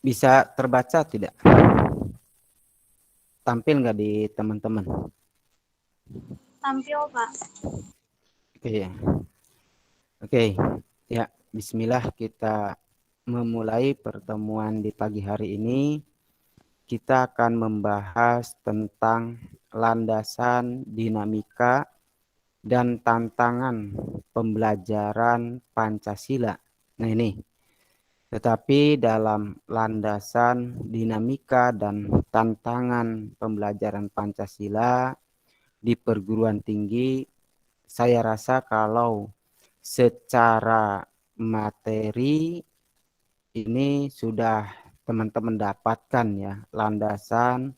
Bisa terbaca tidak? Tampil nggak di teman-teman? Tampil, Pak. Oke ya. Oke, ya. Bismillah, kita memulai pertemuan di pagi hari ini. Kita akan membahas tentang landasan dinamika dan tantangan pembelajaran Pancasila. Nah ini, tetapi dalam landasan dinamika dan tantangan pembelajaran Pancasila di perguruan tinggi, saya rasa kalau secara materi ini sudah teman-teman dapatkan ya landasan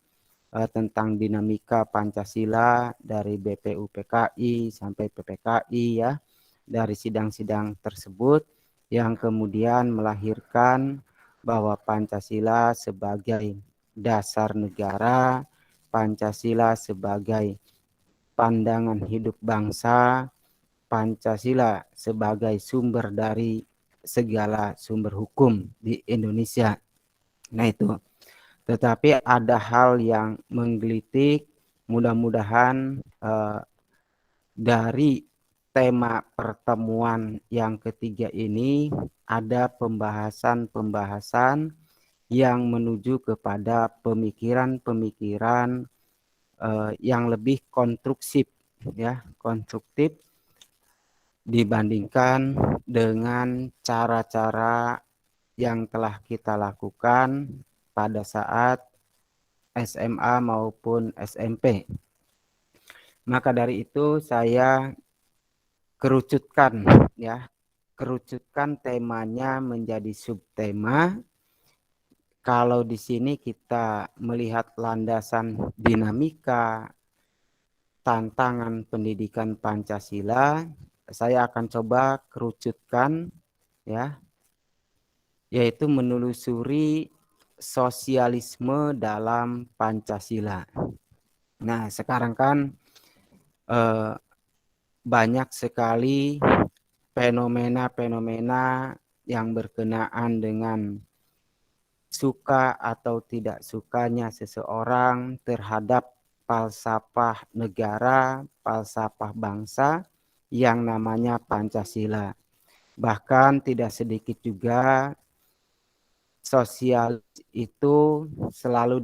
tentang dinamika Pancasila dari BPUPKI sampai PPKI ya, dari sidang-sidang tersebut yang kemudian melahirkan bahwa Pancasila sebagai dasar negara, Pancasila sebagai pandangan hidup bangsa, Pancasila sebagai sumber dari segala sumber hukum di Indonesia. Nah itu. Tetapi ada hal yang menggelitik, mudah-mudahan dari tema pertemuan yang ketiga ini ada pembahasan-pembahasan yang menuju kepada pemikiran-pemikiran yang lebih konstruktif ya, konstruktif dibandingkan dengan cara-cara yang telah kita lakukan pada saat SMA maupun SMP. Maka dari itu saya kerucutkan ya, kerucutkan temanya menjadi subtema. Kalau di sini kita melihat landasan dinamika tantangan pendidikan Pancasila, saya akan coba kerucutkan ya, yaitu menelusuri sosialisme dalam Pancasila. Nah, sekarang kan banyak sekali fenomena-fenomena yang berkenaan dengan suka atau tidak sukanya seseorang terhadap falsafah negara, falsafah bangsa yang namanya Pancasila. Bahkan tidak sedikit juga sosial itu selalu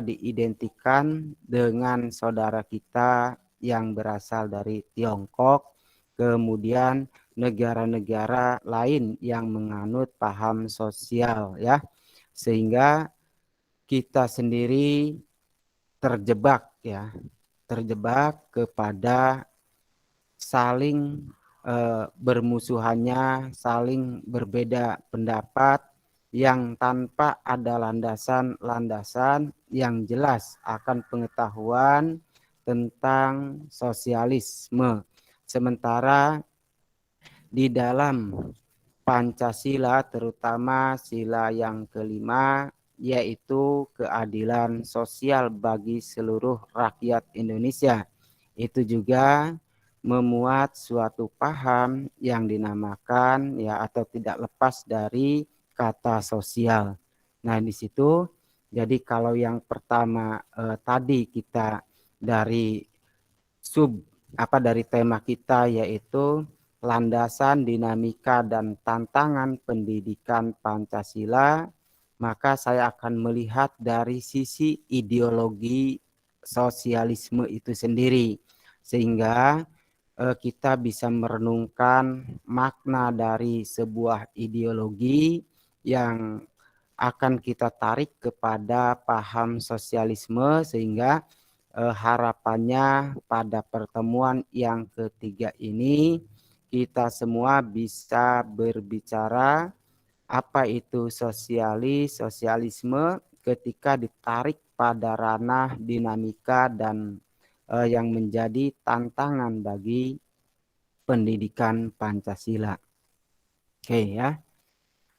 diidentikan dengan saudara kita yang berasal dari Tiongkok, kemudian negara-negara lain yang menganut paham sosial ya, sehingga kita sendiri terjebak ya, terjebak kepada saling bermusuhannya, saling berbeda pendapat yang tanpa ada landasan-landasan yang jelas akan pengetahuan tentang sosialisme. Sementara di dalam Pancasila, terutama sila yang kelima, yaitu keadilan sosial bagi seluruh rakyat Indonesia. Itu juga memuat suatu paham yang dinamakan ya atau tidak lepas dari kata sosial. Nah, di situ jadi kalau yang pertama tadi kita dari dari tema kita yaitu landasan dinamika dan tantangan pendidikan Pancasila, maka saya akan melihat dari sisi ideologi sosialisme itu sendiri, sehingga kita bisa merenungkan makna dari sebuah ideologi yang akan kita tarik kepada paham sosialisme, sehingga harapannya pada pertemuan yang ketiga ini kita semua bisa berbicara apa itu sosialisme ketika ditarik pada ranah dinamika dan yang menjadi tantangan bagi pendidikan Pancasila. Oke ya,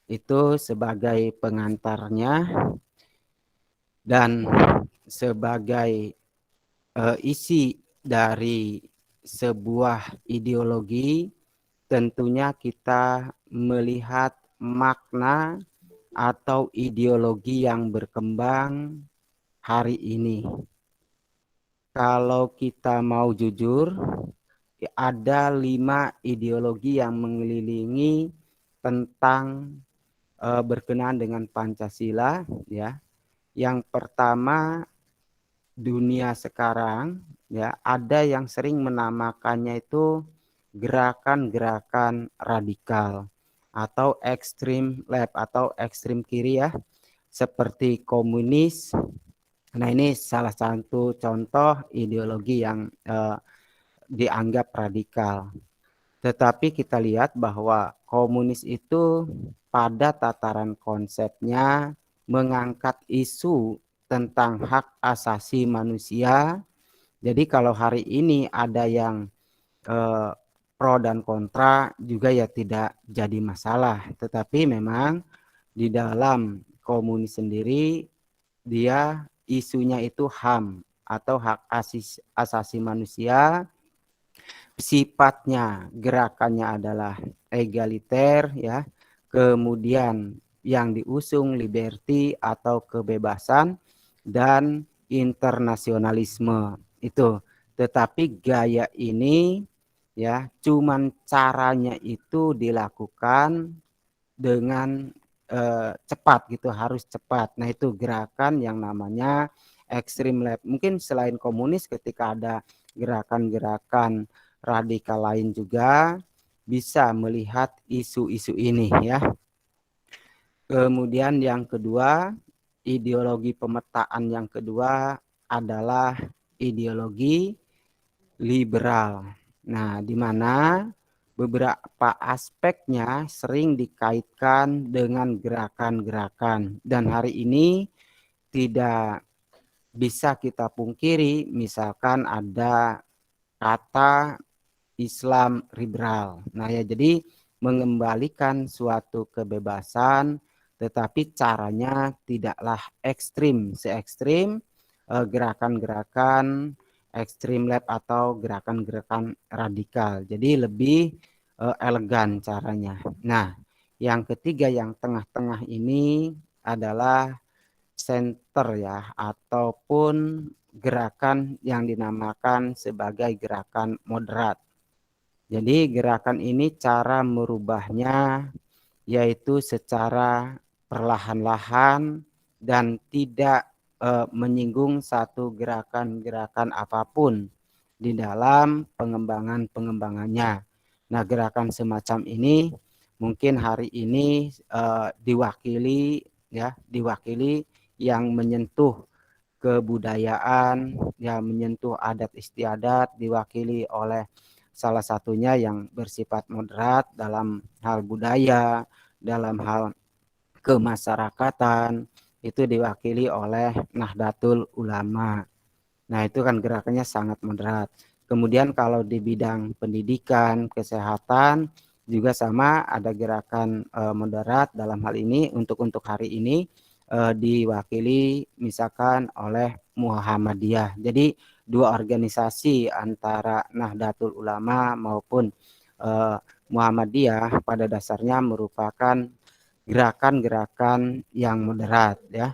itu sebagai pengantarnya dan sebagai isi dari sebuah ideologi, tentunya kita melihat makna atau ideologi yang berkembang hari ini. Kalau kita mau jujur, ada 5 ideologi yang mengelilingi tentang berkenaan dengan Pancasila, ya. Yang pertama, dunia sekarang, ya, ada yang sering menamakannya itu gerakan-gerakan radikal atau ekstrim left atau ekstrim kiri, ya, seperti komunis. Nah, ini salah satu contoh ideologi yang dianggap radikal. Tetapi kita lihat bahwa komunis itu pada tataran konsepnya mengangkat isu tentang hak asasi manusia. Jadi kalau hari ini ada yang pro dan kontra juga ya tidak jadi masalah. Tetapi memang di dalam komunis sendiri dia isunya itu HAM atau hak asasi manusia. Sifatnya gerakannya adalah egaliter, ya. Kemudian yang diusung liberty atau kebebasan dan internasionalisme itu. Tetapi gaya ini, ya, cuman caranya itu dilakukan dengan cepat gitu, harus cepat. Nah, itu gerakan yang namanya extreme left. Mungkin selain komunis ketika ada gerakan-gerakan radikal lain juga bisa melihat isu-isu ini, ya. Kemudian yang kedua, ideologi pemetaan yang kedua adalah ideologi liberal. Nah, di mana beberapa aspeknya sering dikaitkan dengan gerakan-gerakan. Dan hari ini tidak bisa kita pungkiri, misalkan ada kata Islam liberal. Nah, ya, jadi mengembalikan suatu kebebasan, tetapi caranya tidaklah ekstrim, se-ekstrim gerakan-gerakan ekstrim left atau gerakan-gerakan radikal. Jadi lebih elegan caranya. Nah, yang ketiga yang tengah-tengah ini adalah center, ya, ataupun gerakan yang dinamakan sebagai gerakan moderat. Jadi gerakan ini cara merubahnya yaitu secara perlahan-lahan dan tidak menyinggung satu gerakan-gerakan apapun di dalam pengembangannya. Nah, gerakan semacam ini mungkin hari ini diwakili yang menyentuh kebudayaan, yang menyentuh adat istiadat, diwakili oleh salah satunya yang bersifat moderat dalam hal budaya, dalam hal kemasyarakatan, itu diwakili oleh Nahdlatul Ulama. Nah, itu kan gerakannya sangat moderat. Kemudian kalau di bidang pendidikan, kesehatan juga sama, ada gerakan moderat dalam hal ini untuk hari ini diwakili misalkan oleh Muhammadiyah. Jadi dua organisasi antara Nahdlatul Ulama maupun Muhammadiyah pada dasarnya merupakan gerakan-gerakan yang moderat, ya.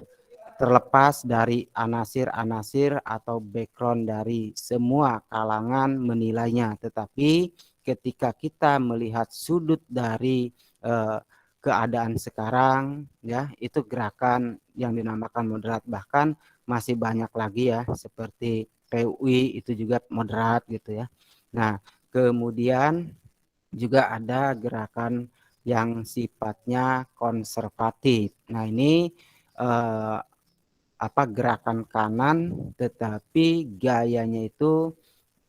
Terlepas dari anasir-anasir atau background dari semua kalangan menilainya, tetapi ketika kita melihat sudut dari keadaan sekarang, ya, itu gerakan yang dinamakan moderat. Bahkan masih banyak lagi, ya, seperti PUI itu juga moderat gitu, ya. Nah, kemudian juga ada gerakan yang sifatnya konservatif. Nah, ini gerakan kanan tetapi gayanya itu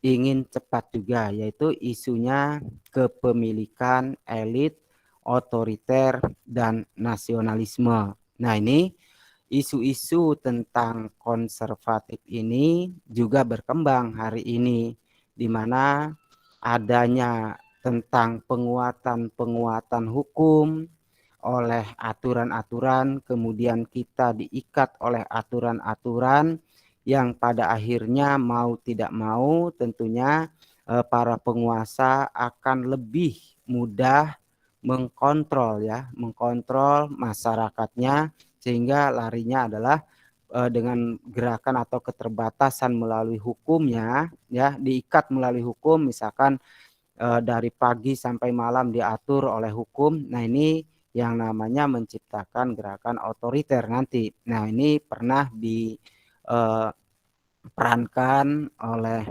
ingin cepat juga, yaitu isunya kepemilikan elit, otoriter, dan nasionalisme. Nah, ini isu-isu tentang konservatif ini juga berkembang hari ini, di mana adanya tentang penguatan hukum oleh aturan-aturan, kemudian kita diikat oleh aturan-aturan yang pada akhirnya mau tidak mau tentunya para penguasa akan lebih mudah mengkontrol ya, mengkontrol masyarakatnya sehingga larinya adalah dengan gerakan atau keterbatasan melalui hukumnya ya, diikat melalui hukum, misalkan dari pagi sampai malam diatur oleh hukum. Nah, ini yang namanya menciptakan gerakan otoriter nanti. Nah, ini pernah diperankan oleh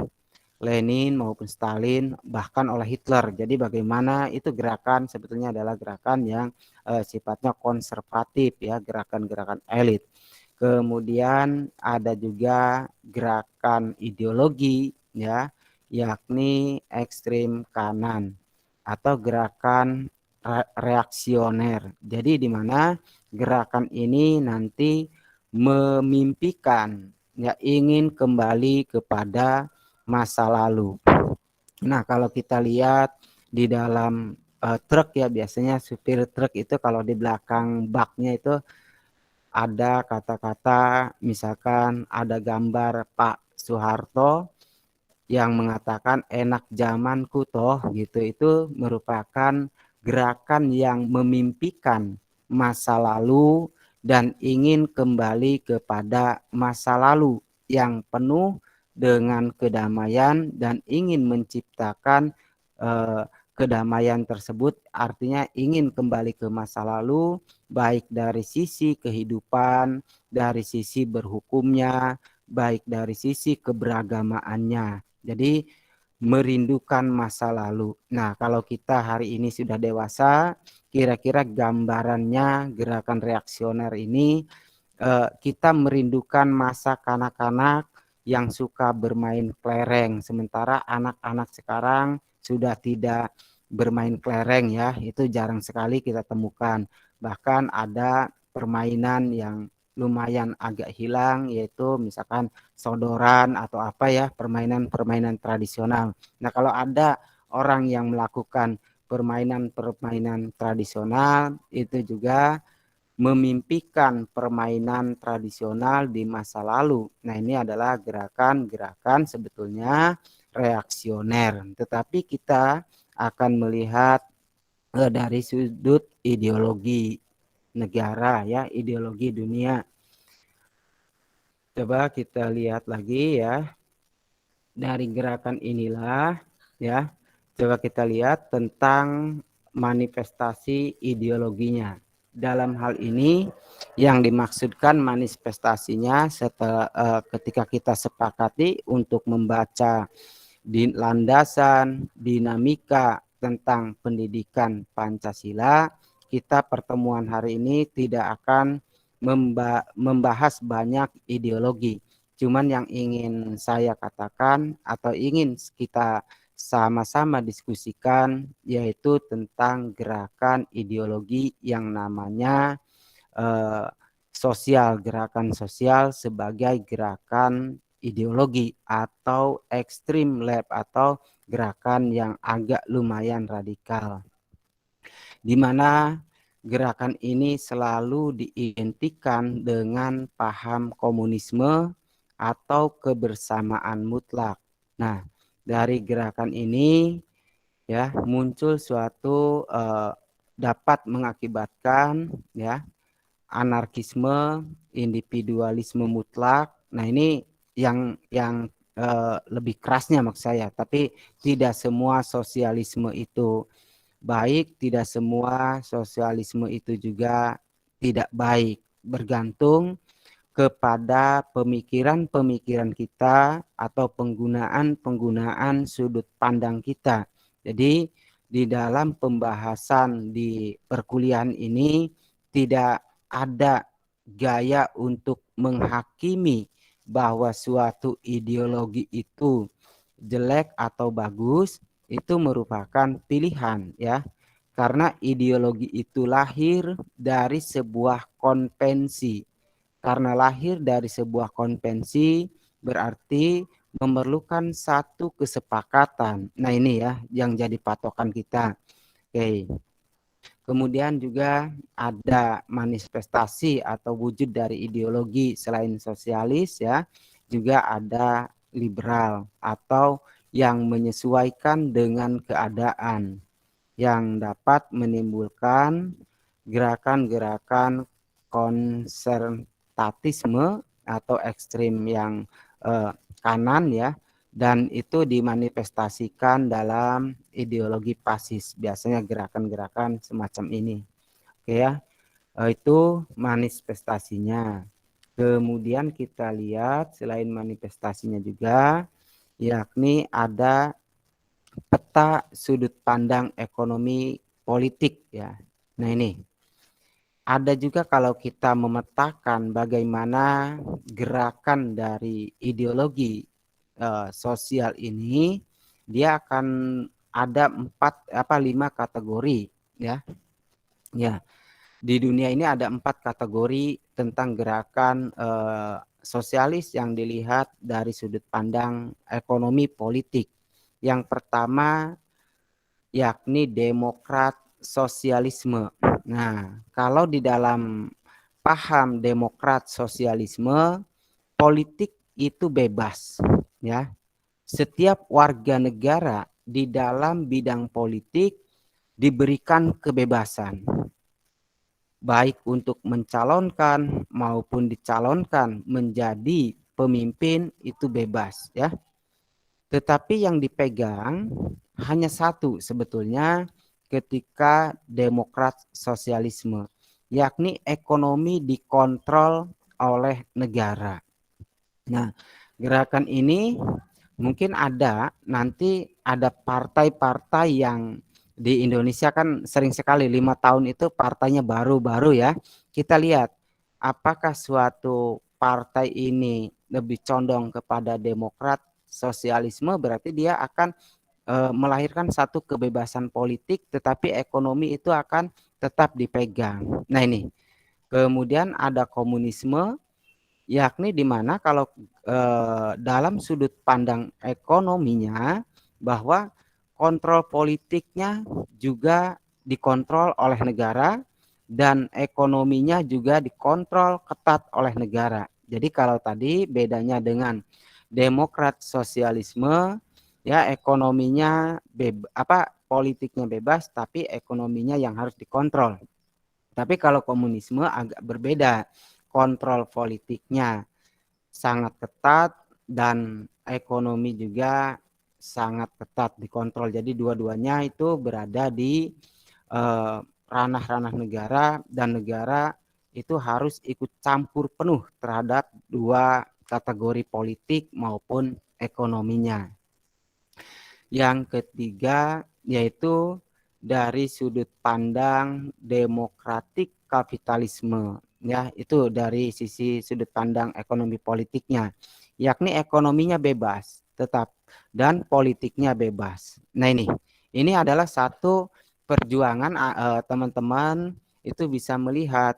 Lenin maupun Stalin, bahkan oleh Hitler. Jadi bagaimana itu gerakan sebetulnya adalah gerakan yang sifatnya konservatif ya, gerakan-gerakan elit. Kemudian ada juga gerakan ideologi ya, yakni ekstrim kanan atau gerakan reaksioner. Jadi di mana gerakan ini nanti memimpikan ya, ingin kembali kepada masa lalu. Nah, kalau kita lihat di dalam truk ya, biasanya supir truk itu kalau di belakang baknya itu ada kata-kata, misalkan ada gambar Pak Soeharto yang mengatakan enak zamanku toh gitu. Itu merupakan gerakan yang memimpikan masa lalu dan ingin kembali kepada masa lalu yang penuh dengan kedamaian dan ingin menciptakan kedamaian tersebut, artinya ingin kembali ke masa lalu baik dari sisi kehidupan, dari sisi berhukumnya, baik dari sisi keberagamaannya. Jadi merindukan masa lalu. Nah, kalau kita hari ini sudah dewasa, kira-kira gambarannya gerakan reaksioner ini kita merindukan masa kanak-kanak yang suka bermain kelereng, sementara anak-anak sekarang sudah tidak bermain kelereng ya, itu jarang sekali kita temukan. Bahkan ada permainan yang lumayan agak hilang, yaitu misalkan sodoran atau apa ya, permainan-permainan tradisional. Nah, kalau ada orang yang melakukan permainan-permainan tradisional, itu juga memimpikan permainan tradisional di masa lalu. Nah, ini adalah gerakan-gerakan sebetulnya reaksioner. Tetapi kita akan melihat dari sudut ideologi negara ya, ideologi dunia. Coba kita lihat lagi ya. Dari gerakan inilah ya, coba kita lihat tentang manifestasi ideologinya. Dalam hal ini yang dimaksudkan manifestasinya setelah ketika kita sepakati untuk membaca di landasan dinamika tentang pendidikan Pancasila, kita pertemuan hari ini tidak akan membahas banyak ideologi. Cuman yang ingin saya katakan atau ingin kita sama-sama diskusikan yaitu tentang gerakan ideologi yang namanya sosial, gerakan sosial sebagai gerakan ideologi atau ekstrim left atau gerakan yang agak lumayan radikal, di mana gerakan ini selalu diidentikan dengan paham komunisme atau kebersamaan mutlak. Nah, dari gerakan ini ya muncul suatu dapat mengakibatkan ya anarkisme, individualisme mutlak. Nah, ini yang lebih kerasnya maksud saya, tapi tidak semua sosialisme itu baik, tidak semua sosialisme itu juga tidak baik. Bergantung kepada pemikiran-pemikiran kita atau penggunaan-penggunaan sudut pandang kita. Jadi di dalam pembahasan di perkuliahan ini tidak ada gaya untuk menghakimi bahwa suatu ideologi itu jelek atau bagus, itu merupakan pilihan ya. Karena ideologi itu lahir dari sebuah konvensi. Karena lahir dari sebuah konvensi berarti memerlukan satu kesepakatan. Nah, ini ya yang jadi patokan kita. Oke. Kemudian juga ada manifestasi atau wujud dari ideologi selain sosialis ya, juga ada liberal atau yang menyesuaikan dengan keadaan. yang dapat menimbulkan gerakan-gerakan konservatisme atau ekstrim yang kanan ya, dan itu dimanifestasikan dalam ideologi fasis, biasanya gerakan-gerakan semacam ini. Oke ya, itu manifestasinya. Kemudian kita lihat selain manifestasinya juga, yakni ada peta sudut pandang ekonomi politik ya. Nah ini ada juga kalau kita memetakan bagaimana gerakan dari ideologi sosial ini, dia akan ada 5 kategori ya. Ya, di dunia ini ada 4 kategori tentang gerakan sosialis yang dilihat dari sudut pandang ekonomi politik. Yang pertama yakni demokrat sosialisme. Nah, kalau di dalam paham demokrat sosialisme, politik itu bebas, ya. Setiap warga negara di dalam bidang politik diberikan kebebasan, baik untuk mencalonkan maupun dicalonkan menjadi pemimpin itu bebas, ya. Tetapi yang dipegang hanya satu sebetulnya ketika demokrat sosialisme, yakni ekonomi dikontrol oleh negara. Nah, gerakan ini mungkin nanti ada partai-partai yang di Indonesia kan sering sekali 5 tahun itu partainya baru-baru ya. Kita lihat apakah suatu partai ini lebih condong kepada demokrat sosialisme, berarti dia akan melahirkan satu kebebasan politik, tetapi ekonomi itu akan tetap dipegang. Nah ini, kemudian ada komunisme, yakni di mana kalau dalam sudut pandang ekonominya bahwa kontrol politiknya juga dikontrol oleh negara dan ekonominya juga dikontrol ketat oleh negara. Jadi kalau tadi bedanya dengan demokrat sosialisme, ya ekonominya politiknya bebas tapi ekonominya yang harus dikontrol. Tapi kalau komunisme agak berbeda, kontrol politiknya sangat ketat dan ekonomi juga sangat ketat dikontrol. Jadi dua-duanya itu berada di ranah-ranah negara, dan negara itu harus ikut campur penuh terhadap dua kategori politik maupun ekonominya. Yang ketiga yaitu dari sudut pandang demokratik kapitalisme, ya itu dari sisi sudut pandang ekonomi politiknya, yakni ekonominya bebas tetap dan politiknya bebas. Nah ini adalah satu perjuangan teman-teman itu bisa melihat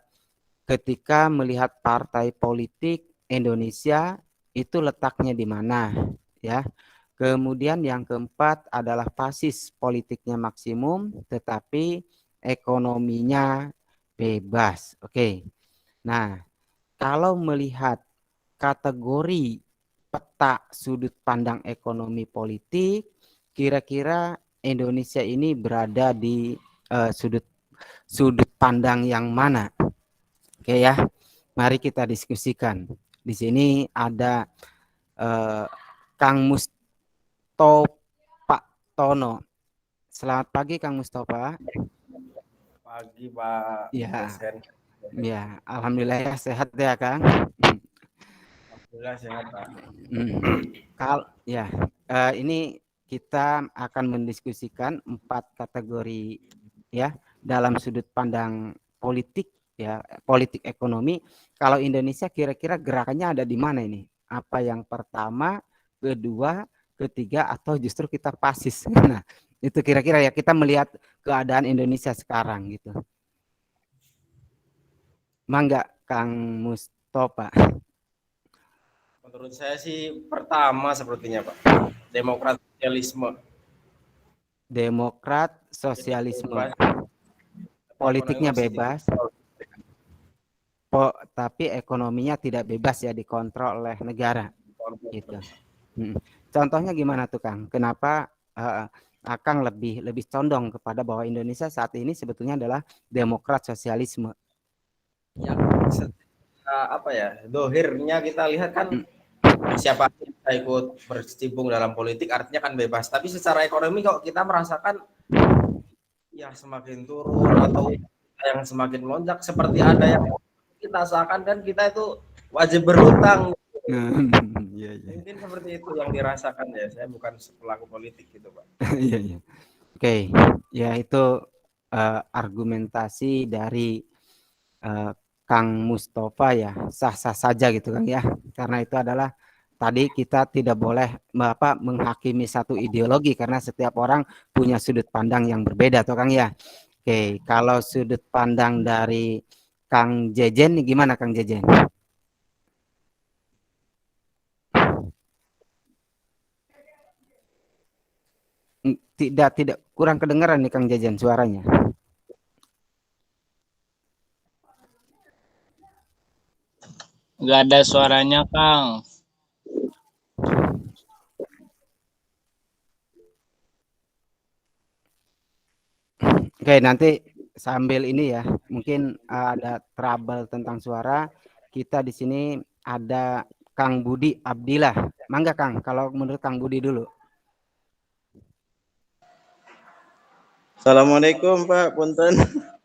ketika melihat partai politik Indonesia itu letaknya di mana ya. Kemudian yang keempat adalah fasis, politiknya maksimum tetapi ekonominya bebas. Oke. Nah, kalau melihat kategori peta sudut pandang ekonomi politik, kira-kira Indonesia ini berada di sudut pandang yang mana? Oke ya. Mari kita diskusikan. Di sini ada Kang Mustopa Tono. Selamat pagi Kang Mustafa. Pagi Pak Ya, dosen. ya, alhamdulillah ya sehat ya Kang. Alhamdulillah sehat Pak. Ya, ini kita akan mendiskusikan 4 kategori ya dalam sudut pandang politik ya, politik ekonomi. Kalau Indonesia kira-kira gerakannya ada di mana ini? Apa yang pertama, kedua, ketiga, atau justru kita pasis? Nah, itu kira-kira ya kita melihat keadaan Indonesia sekarang gitu. Mangga Kang Mustopa. Menurut saya sih pertama sepertinya Pak, demokrat sosialisme. Demokrat Jadi sosialisme. bebas, Politiknya bebas, tapi ekonominya tidak bebas ya, dikontrol oleh negara gitu. Contohnya gimana tuh Kang? Kenapa Kang lebih condong kepada bahwa Indonesia saat ini sebetulnya adalah demokrat sosialisme. Yang apa ya, dohirnya kita lihat kan Hmm. siapa yang bisa ikut berkecimpung dalam politik artinya kan bebas. Tapi secara ekonomi kok kita merasakan ya semakin turun atau yang semakin melonjak seperti ada yang kita seakan kan kita itu wajib berhutang. Iya, iya. Mungkin seperti itu yang dirasakan ya. Saya bukan pelaku politik gitu, Pak. Iya, iya. Oke, ya itu argumentasi dari Kang Mustafa ya, sah-sah saja gitu kan ya. Karena itu adalah tadi kita tidak boleh menghakimi satu ideologi karena setiap orang punya sudut pandang yang berbeda tuh Kang ya. Oke, kalau sudut pandang dari Kang Jejen gimana Kang Jejen? Tidak kurang kedengaran nih Kang Jejen suaranya. Nggak ada suaranya, Kang. Oke, nanti sambil ini ya, mungkin ada trouble tentang suara. Kita di sini ada Kang Budi Abdillah. Mangga Kang, kalau menurut Kang Budi dulu. Assalamualaikum Pak, punten.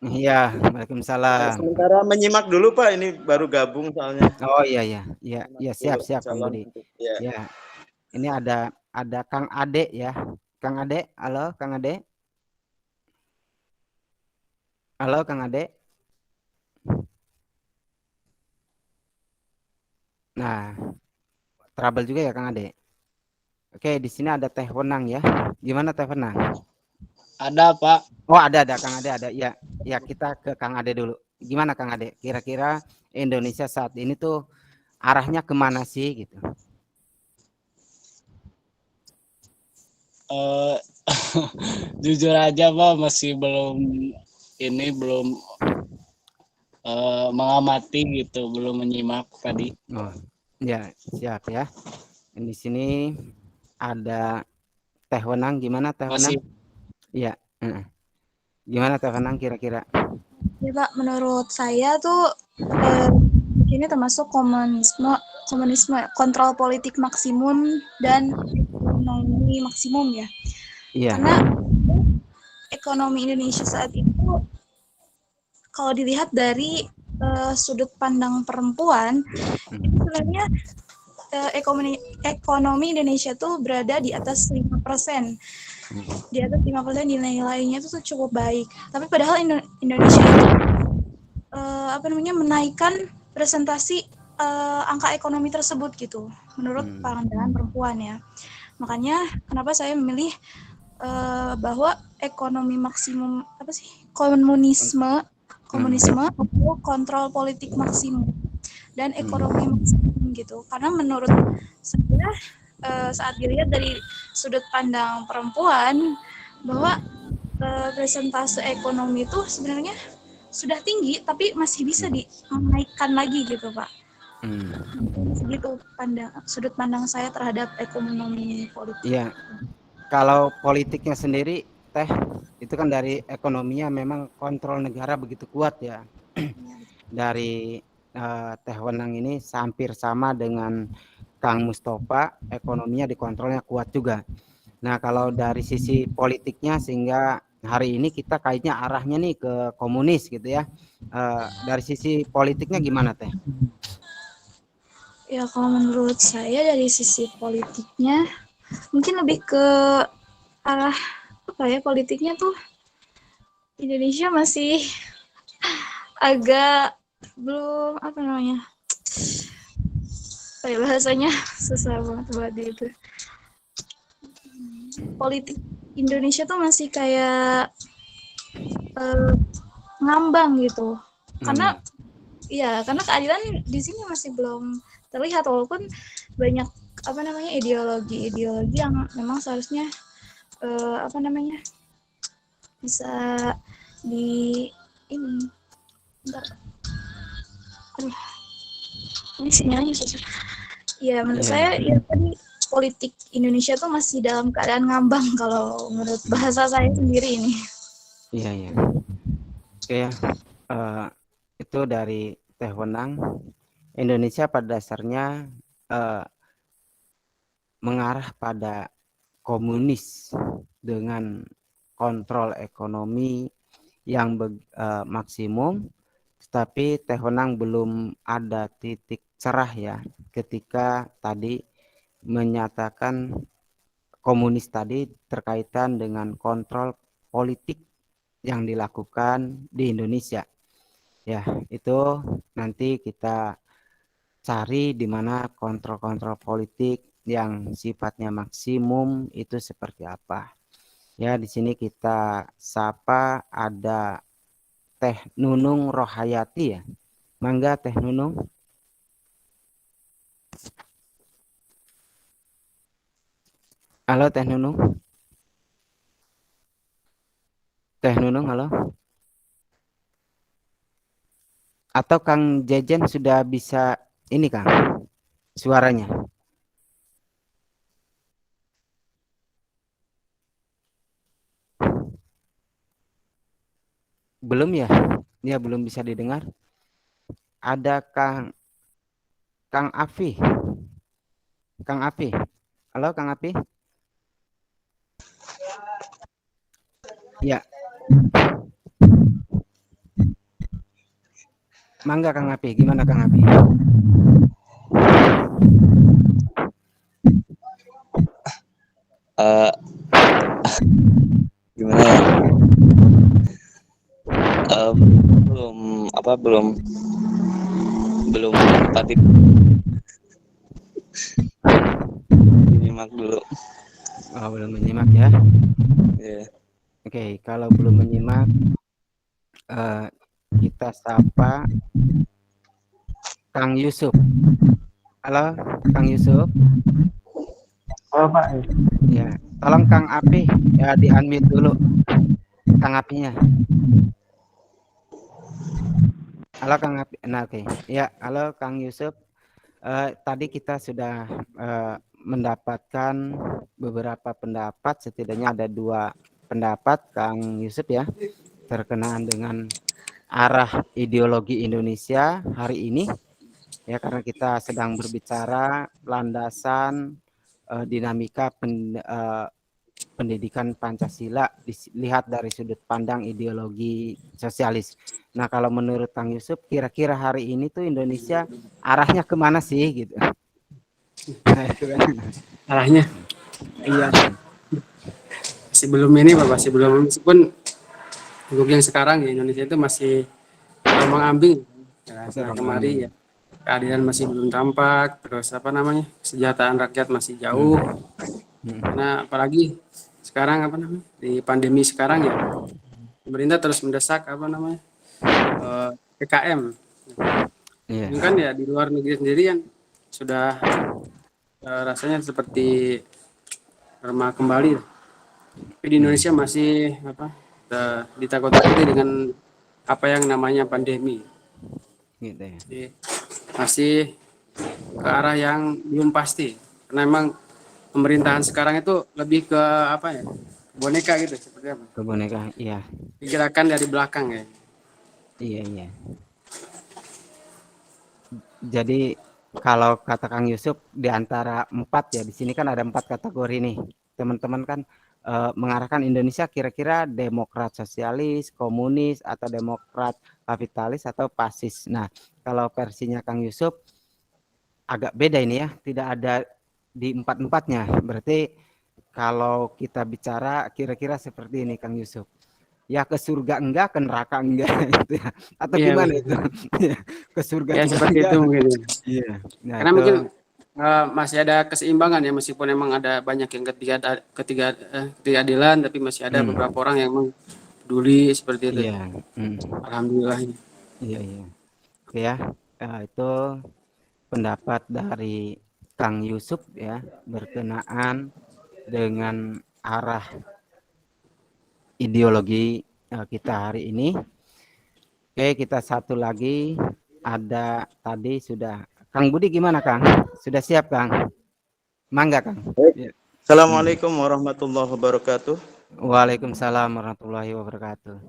Iya, Waalaikumsalam. Sementara menyimak dulu Pak, ini baru gabung soalnya. Oh iya iya, iya, iya siap Kang Budi. Ya. Ya, ini ada Kang Ade ya. Kang Ade, halo Kang Ade. Halo Kang Ade. Nah, trouble juga ya Kang Ade. Oke, di sini ada Teh Wenang ya. Gimana Teh Wenang? Ada, Pak. Oh, ada Kang Ade ada. Ya, ya kita ke Kang Ade dulu. Gimana Kang Ade? Kira-kira Indonesia saat ini tuh arahnya kemana sih gitu? Jujur aja, Pak, masih belum mengamati gitu, belum menyimak tadi. Oh, ya siap ya. Di sini ada Teh Wenang. Gimana Teh Wenang? Masih Iya. Gimana Teh Wenang kira-kira? Ya Pak, menurut saya tuh ini termasuk komunisme, kontrol politik maksimum dan ekonomi maksimum ya. Iya. Karena ekonomi Indonesia saat itu kalau dilihat dari sudut pandang perempuan, sebenarnya ekonomi Indonesia tuh berada di atas 5%. Di atas 5% nilai-nilainya itu tuh cukup baik. Tapi padahal Indonesia itu menaikkan presentasi angka ekonomi tersebut gitu, menurut pandangan perempuan ya. Makanya kenapa saya memilih bahwa ekonomi maksimum komunisme atau kontrol politik maksimum dan ekonomi maksimum gitu. Karena menurut saya saat dilihat dari sudut pandang perempuan bahwa presentase ekonomi itu sebenarnya sudah tinggi tapi masih bisa dinaikkan lagi gitu Pak. Segitu sudut pandang saya terhadap ekonomi politik. Iya. Kalau politiknya sendiri Teh, itu kan dari ekonominya memang kontrol negara begitu kuat ya. Dari Teh Wenang ini hampir sama dengan Kang Mustafa, ekonominya dikontrolnya kuat juga. Nah, kalau dari sisi politiknya sehingga hari ini kita kayaknya arahnya nih ke komunis gitu ya. Dari sisi politiknya gimana Teh? Ya kalau menurut saya dari sisi politiknya mungkin lebih ke arah politiknya tuh Indonesia masih agak belum bahasanya susah banget buat itu. Politik Indonesia tuh masih kayak ngambang gitu. Karena keadilan di sini masih belum terlihat walaupun banyak ideologi yang memang seharusnya bisa di ini. Ini sinyalnya susah. Ya menurut saya ya tadi politik Indonesia tuh masih dalam keadaan ngambang kalau menurut bahasa saya sendiri ini. Iya, iya. Oke ya. Itu dari Teh Wenang. Indonesia pada dasarnya mengarah pada komunis dengan kontrol ekonomi yang maksimum, tetapi Teh Wenang belum ada titik cerah ya ketika tadi menyatakan komunis tadi terkaitan dengan kontrol politik yang dilakukan di Indonesia. Ya, itu nanti kita cari di mana kontrol-kontrol politik yang sifatnya maksimum itu seperti apa. Ya, di sini kita sapa ada Teh Nunung Rohayati ya. Mangga Teh Nunung. Halo Teh Nunung. Teh Nunung, halo. Atau Kang Jejen sudah bisa ini Kang, suaranya. Belum ya? Ya belum bisa didengar. Ada Kang Afi. Kang Afi. Halo Kang Afi. Ya. Mangga Kang Afi, gimana Kang Afi? Gimana ya? Belum pati menyimak dulu. Oh, belum menyimak ya. Yeah. Oke, kalau belum menyimak kita sapa Kang Yusuf. Halo Kang Yusuf. Halo Pak. Ya, tolong Kang Api ya di unmute dulu. Kang Apinya. Halo Kang Api. Nah, oke. Ya, halo Kang Yusuf. Tadi kita sudah mendapatkan beberapa pendapat, setidaknya ada 2 pendapat Kang Yusuf ya, terkenaan dengan arah ideologi Indonesia hari ini. Ya, karena kita sedang berbicara landasan dinamika pendidikan Pancasila dilihat dari sudut pandang ideologi sosialis. Nah, kalau menurut Kang Yusuf, kira-kira hari ini tuh Indonesia arahnya kemana sih gitu? Nah, itu kan. Arahnya, iya. Masih belum ini Pak, masih belum, meskipun untuk yang sekarang ya Indonesia itu masih terombang-ambing. Ya, sana kemari ya. Keadilan masih belum tampak, terus apa namanya, kesejahteraan rakyat masih jauh. Karena apalagi sekarang apa namanya, di pandemi sekarang ya, pemerintah terus mendesak apa namanya, PKM. Ini kan ya di luar negeri sendiri yang sudah rasanya seperti normal kembali. Tapi di Indonesia masih apa, ditakut-takuti dengan apa yang namanya pandemi. Gitu ya. Jadi, masih ke arah yang belum pasti. Karena memang pemerintahan sekarang itu lebih ke apa ya, boneka gitu seperti apa? Kebinekaan, iya. Digerakkan dari belakang ya. Iya, iya. Jadi kalau kata Kang Yusuf di antara 4 ya, di sini kan ada 4 kategori nih. Teman-teman kan mengarahkan Indonesia kira-kira demokrat sosialis, komunis, atau demokrat kapitalis atau fasis. Nah, kalau versinya Kang Yusuf agak beda ini ya, tidak ada di 4-4-nya. Berarti kalau kita bicara kira-kira seperti ini Kang Yusuf. Ya ke surga enggak, ke neraka enggak gitu ya. Atau Iya, gimana betul. itu? Ke surga Ya seperti enggak. itu mungkin. Iya. Nah, Karena itu, mungkin masih ada keseimbangan ya, meskipun memang ada banyak yang ketidakadilan, tapi masih ada beberapa orang yang memang peduli seperti itu. iya. Alhamdulillah. Iya, iya. Oke ya. Itu pendapat dari Kang Yusuf ya, berkenaan dengan arah ideologi kita hari ini. Oke, kita satu lagi ada tadi sudah Kang Budi, gimana Kang? Sudah siap Kang? Mangga Kang. Baik. Ya. Assalamualaikum warahmatullahi wabarakatuh. Waalaikumsalam warahmatullahi wabarakatuh.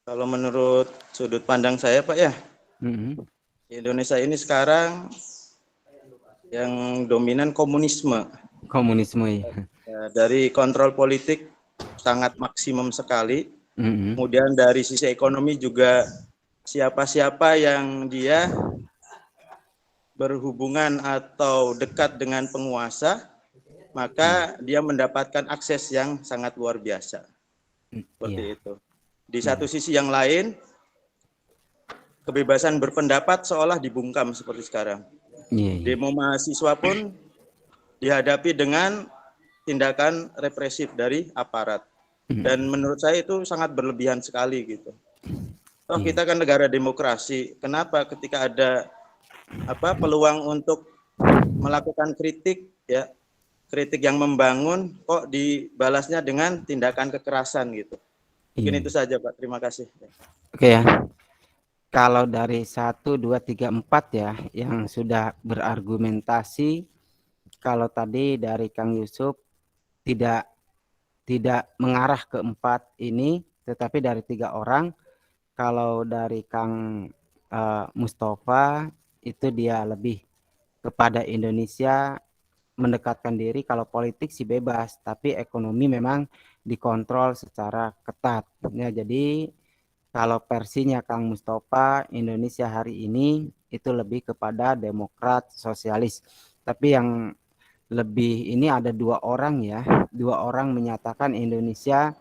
Kalau menurut sudut pandang saya Pak ya, Mhm. Indonesia ini sekarang yang dominan komunisme. Komunisme ya. Ya, dari kontrol politik sangat maksimum sekali. Mhm. Kemudian dari sisi ekonomi juga siapa-siapa yang dia berhubungan atau dekat dengan penguasa, maka dia mendapatkan akses yang sangat luar biasa. Seperti Iya. itu. Di satu sisi yang lain, kebebasan berpendapat seolah dibungkam seperti sekarang. Iya, iya. Demo mahasiswa pun dihadapi dengan tindakan represif dari aparat. Dan menurut saya itu sangat berlebihan sekali gitu. Toh kita kan negara demokrasi. Kenapa ketika ada peluang untuk melakukan kritik ya, kritik yang membangun kok dibalasnya dengan tindakan kekerasan gitu. Mungkin Iya. itu saja Pak. Terima kasih. Oke ya. Kalau dari 1, 2, 3, 4 ya yang sudah berargumentasi, kalau tadi dari Kang Yusuf tidak mengarah ke 4 ini, tetapi dari 3 orang. Kalau dari Kang Mustafa itu dia lebih kepada Indonesia mendekatkan diri, kalau politik sih bebas, tapi ekonomi memang dikontrol secara ketat. Ya, jadi kalau versinya Kang Mustafa, Indonesia hari ini itu lebih kepada demokrat sosialis. Tapi yang lebih ini ada 2 orang ya, 2 orang menyatakan Indonesia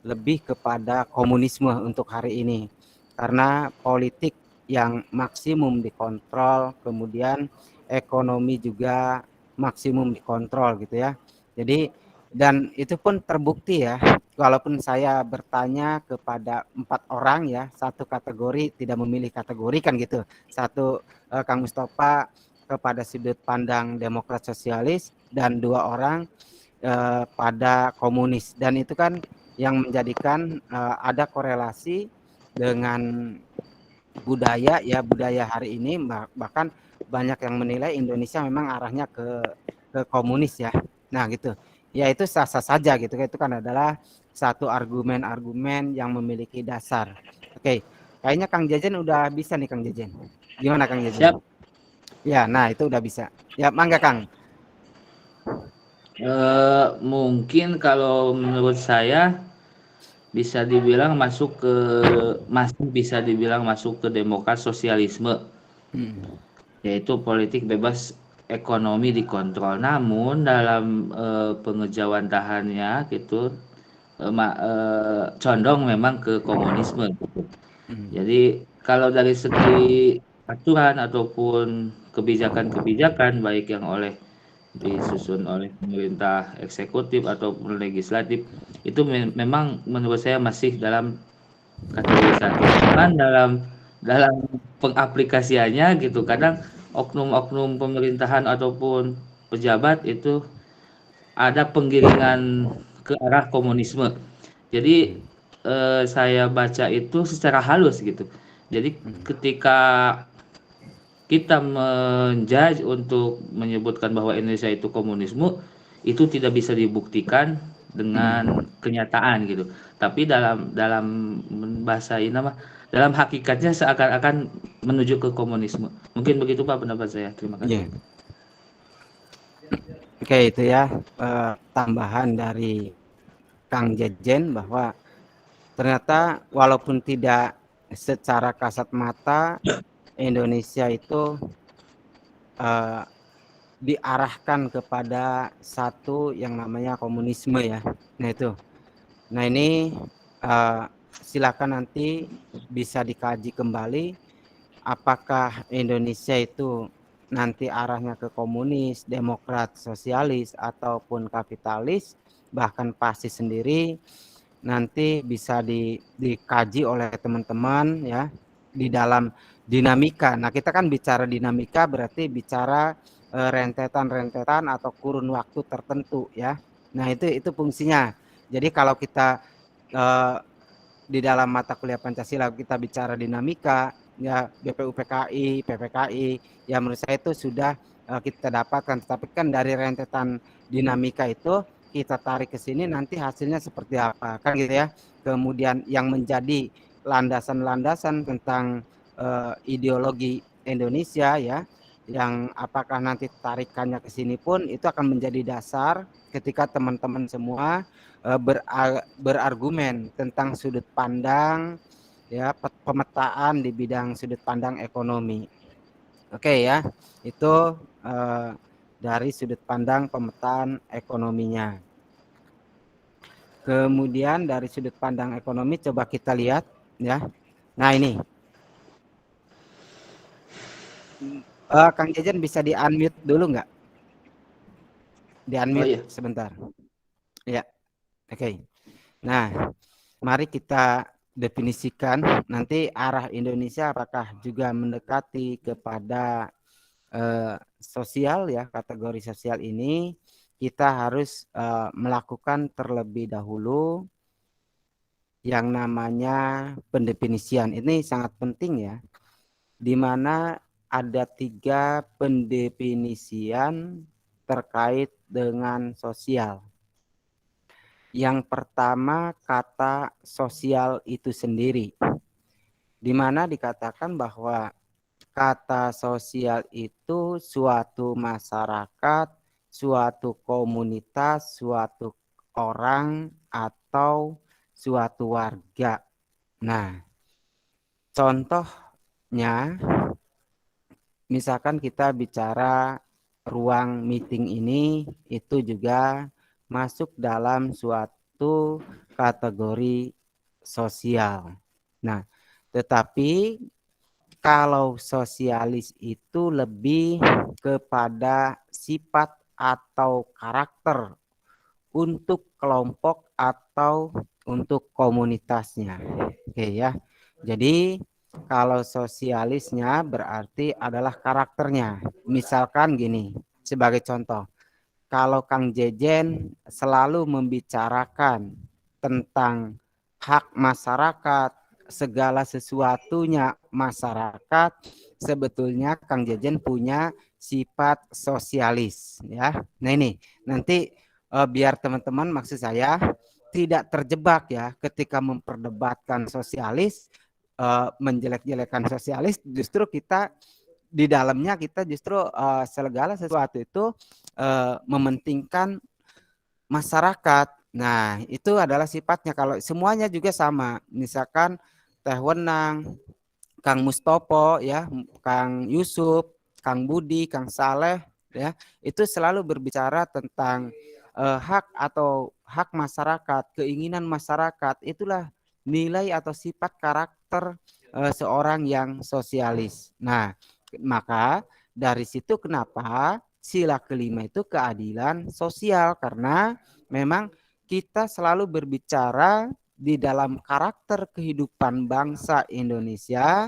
lebih kepada komunisme untuk hari ini. Karena politik yang maksimum dikontrol, kemudian ekonomi juga maksimum dikontrol gitu ya. Jadi dan itu pun terbukti ya. Walaupun saya bertanya kepada 4 orang ya, satu kategori tidak memilih kategori kan gitu. Satu Kang Mustafa kepada sudut pandang demokrat sosialis dan 2 orang pada komunis. Dan itu kan yang menjadikan ada korelasi dengan budaya ya, budaya hari ini, bahkan banyak yang menilai Indonesia memang arahnya ke komunis ya. Nah gitu ya, itu sah-sah saja gitu, itu kan adalah satu argumen-argumen yang memiliki dasar. Oke, kayaknya Kang Jejen udah bisa nih Kang Jejen. Gimana Kang Jejen? Siap. Ya, nah itu udah bisa ya. Mangga Kang. Mungkin kalau menurut saya bisa dibilang masih bisa dibilang masuk ke demokrat sosialisme, yaitu politik bebas, ekonomi dikontrol. Namun dalam pengejawantahannya gitu condong memang ke komunisme gitu. Jadi kalau dari segi aturan ataupun kebijakan-kebijakan baik yang disusun oleh pemerintah eksekutif ataupun legislatif itu memang menurut saya masih dalam kategori satu. Kan dalam pengaplikasiannya gitu kadang oknum-oknum pemerintahan ataupun pejabat itu ada penggiringan ke arah komunisme. Jadi saya baca itu secara halus gitu. Jadi ketika kita menjudge untuk menyebutkan bahwa Indonesia itu komunisme, itu tidak bisa dibuktikan dengan kenyataan gitu. Tapi dalam bahasa ini dalam hakikatnya seakan-akan menuju ke komunisme. Mungkin begitu Pak pendapat saya. Terima kasih. Yeah. Oke, itu ya tambahan dari Kang Jejen bahwa ternyata walaupun tidak secara kasat mata Indonesia itu diarahkan kepada satu yang namanya komunisme ya. Nah itu. Nah ini silakan nanti bisa dikaji kembali apakah Indonesia itu nanti arahnya ke komunis, demokrat, sosialis ataupun kapitalis, bahkan fasis sendiri. Nanti bisa dikaji oleh teman-teman ya di dalam dinamika. Nah, kita kan bicara dinamika berarti bicara rentetan-rentetan atau kurun waktu tertentu ya. Nah, itu fungsinya. Jadi kalau kita di dalam mata kuliah Pancasila kita bicara dinamika ya, BPUPKI, PPKI, ya menurut saya itu sudah kita dapatkan, tapi kan dari rentetan dinamika itu kita tarik ke sini nanti hasilnya seperti apa kan gitu ya. Kemudian yang menjadi landasan-landasan tentang ideologi Indonesia ya, yang apakah nanti tarikannya ke sini pun itu akan menjadi dasar ketika teman-teman semua berargumen tentang sudut pandang ya, pemetaan di bidang sudut pandang ekonomi. Oke ya, itu dari sudut pandang pemetaan ekonominya. Kemudian dari sudut pandang ekonomi coba kita lihat ya. Nah ini, Kang Jejen bisa di-unmute dulu nggak? Di-unmute iya. sebentar. Ya, oke. Nah, mari kita definisikan nanti arah Indonesia apakah juga mendekati kepada sosial ya, kategori sosial ini kita harus melakukan terlebih dahulu yang namanya pendefinisian. Ini sangat penting ya, di mana ada 3 pendefinisian terkait dengan sosial. Yang pertama, kata sosial itu sendiri, di mana dikatakan bahwa kata sosial itu suatu masyarakat, suatu komunitas, suatu orang, atau suatu warga. Nah, contohnya, misalkan kita bicara ruang meeting ini, itu juga masuk dalam suatu kategori sosial. Nah, tetapi kalau sosialis itu lebih kepada sifat atau karakter untuk kelompok atau untuk komunitasnya. Oke ya. Jadi kalau sosialisnya berarti adalah karakternya. Misalkan gini, sebagai contoh. Kalau Kang Jejen selalu membicarakan tentang hak masyarakat, segala sesuatunya masyarakat, sebetulnya Kang Jejen punya sifat sosialis ya. Nah ini nanti biar teman-teman maksud saya tidak terjebak ya ketika memperdebatkan sosialis, menjelek-jelekan sosialis, justru kita di dalamnya kita justru segala sesuatu itu mementingkan masyarakat. Nah, itu adalah sifatnya. Kalau semuanya juga sama, misalkan Teh Wenang, Kang Mustopo ya, Kang Yusuf, Kang Budi, Kang Saleh ya, itu selalu berbicara tentang hak atau hak masyarakat, keinginan masyarakat. Itulah nilai atau sifat karakter seorang yang sosialis. Nah, maka dari situ kenapa sila kelima itu keadilan sosial, karena memang kita selalu berbicara di dalam karakter kehidupan bangsa Indonesia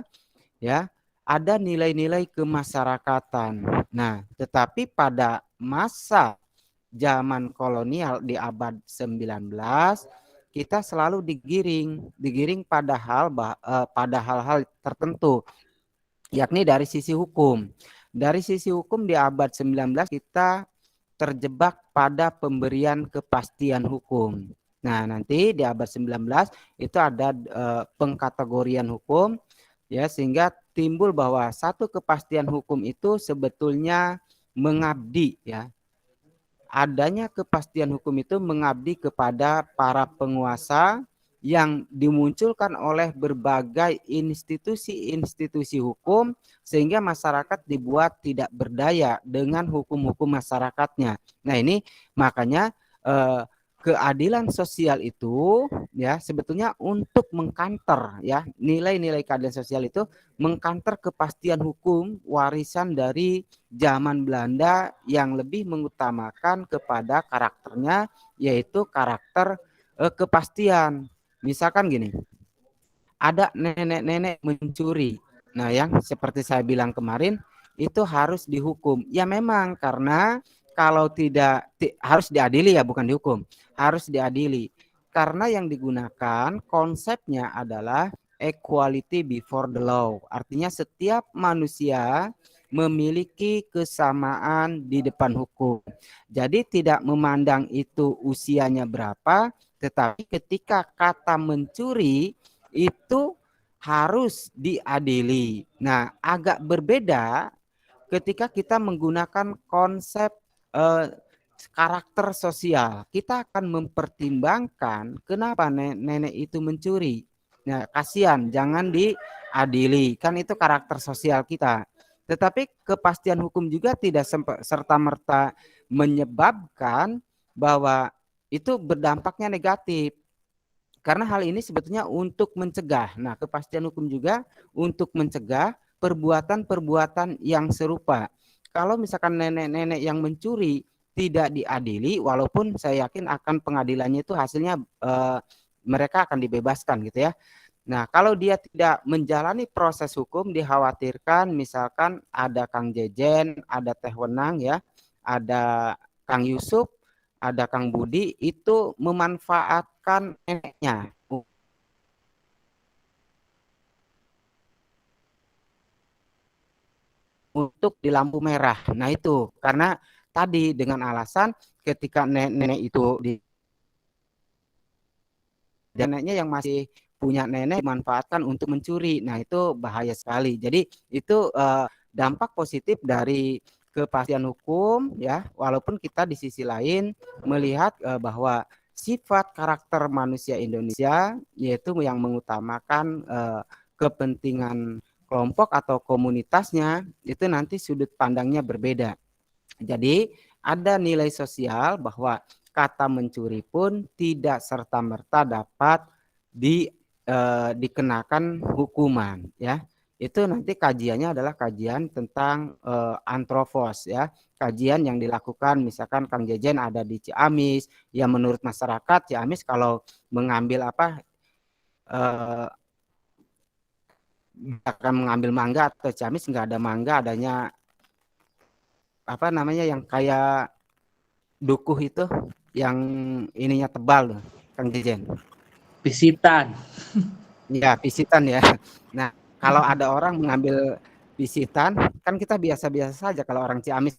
ya, ada nilai-nilai kemasyarakatan. Nah, tetapi pada masa zaman kolonial di abad 19 kita selalu digiring pada hal-hal tertentu, yakni dari sisi hukum. Dari sisi hukum di abad 19 kita terjebak pada pemberian kepastian hukum. Nah, nanti di abad 19 itu ada pengkategorian hukum ya, sehingga timbul bahwa satu kepastian hukum itu sebetulnya mengabdi ya. Adanya kepastian hukum itu mengabdi kepada para penguasa yang dimunculkan oleh berbagai institusi-institusi hukum, sehingga masyarakat dibuat tidak berdaya dengan hukum-hukum masyarakatnya. Nah ini makanya keadilan sosial itu ya sebetulnya untuk mengkanter ya, nilai-nilai keadilan sosial itu mengkanter kepastian hukum warisan dari zaman Belanda yang lebih mengutamakan kepada karakternya, yaitu karakter kepastian. Misalkan gini, ada nenek-nenek mencuri. Nah, yang seperti saya bilang kemarin, itu harus dihukum. Ya memang karena kalau tidak harus diadili ya, bukan dihukum. Harus diadili. Karena yang digunakan konsepnya adalah equality before the law. Artinya setiap manusia memiliki kesamaan di depan hukum. Jadi tidak memandang itu usianya berapa, tetapi ketika kata mencuri itu harus diadili. Nah, agak berbeda ketika kita menggunakan konsep karakter sosial. Kita akan mempertimbangkan kenapa nenek itu mencuri. Nah, kasihan, jangan diadili. Kan itu karakter sosial kita. Tetapi kepastian hukum juga tidak serta-merta menyebabkan bahwa itu berdampaknya negatif. Karena hal ini sebetulnya untuk mencegah. Nah, kepastian hukum juga untuk mencegah perbuatan-perbuatan yang serupa. Kalau misalkan nenek-nenek yang mencuri tidak diadili, walaupun saya yakin akan pengadilannya itu hasilnya mereka akan dibebaskan gitu ya. Nah, kalau dia tidak menjalani proses hukum, dikhawatirkan misalkan ada Kang Jejen, ada Teh Wenang ya, ada Kang Yusuf, ada Kang Budi, itu memanfaatkan neneknya untuk di lampu merah. Nah itu, karena tadi dengan alasan ketika nenek itu neneknya yang masih punya nenek dimanfaatkan untuk mencuri. Nah, itu bahaya sekali. Jadi itu dampak positif dari kepastian hukum ya, walaupun kita di sisi lain melihat bahwa sifat karakter manusia Indonesia yaitu yang mengutamakan kepentingan kelompok atau komunitasnya, itu nanti sudut pandangnya berbeda. Jadi ada nilai sosial bahwa kata mencuri pun tidak serta-merta dapat dikenakan hukuman ya. Itu nanti kajiannya adalah kajian tentang antropos ya, kajian yang dilakukan misalkan Kang Jejen ada di Ciamis ya, menurut masyarakat Ciamis kalau mengambil akan mengambil mangga atau Ciamis nggak ada mangga, adanya apa namanya yang kayak dukuh itu yang ininya tebal loh, Kang Jejen. Pisitan. Ya, pisitan ya. Nah, kalau ada orang mengambil pisitan, kan kita biasa-biasa saja kalau orang Ciamis.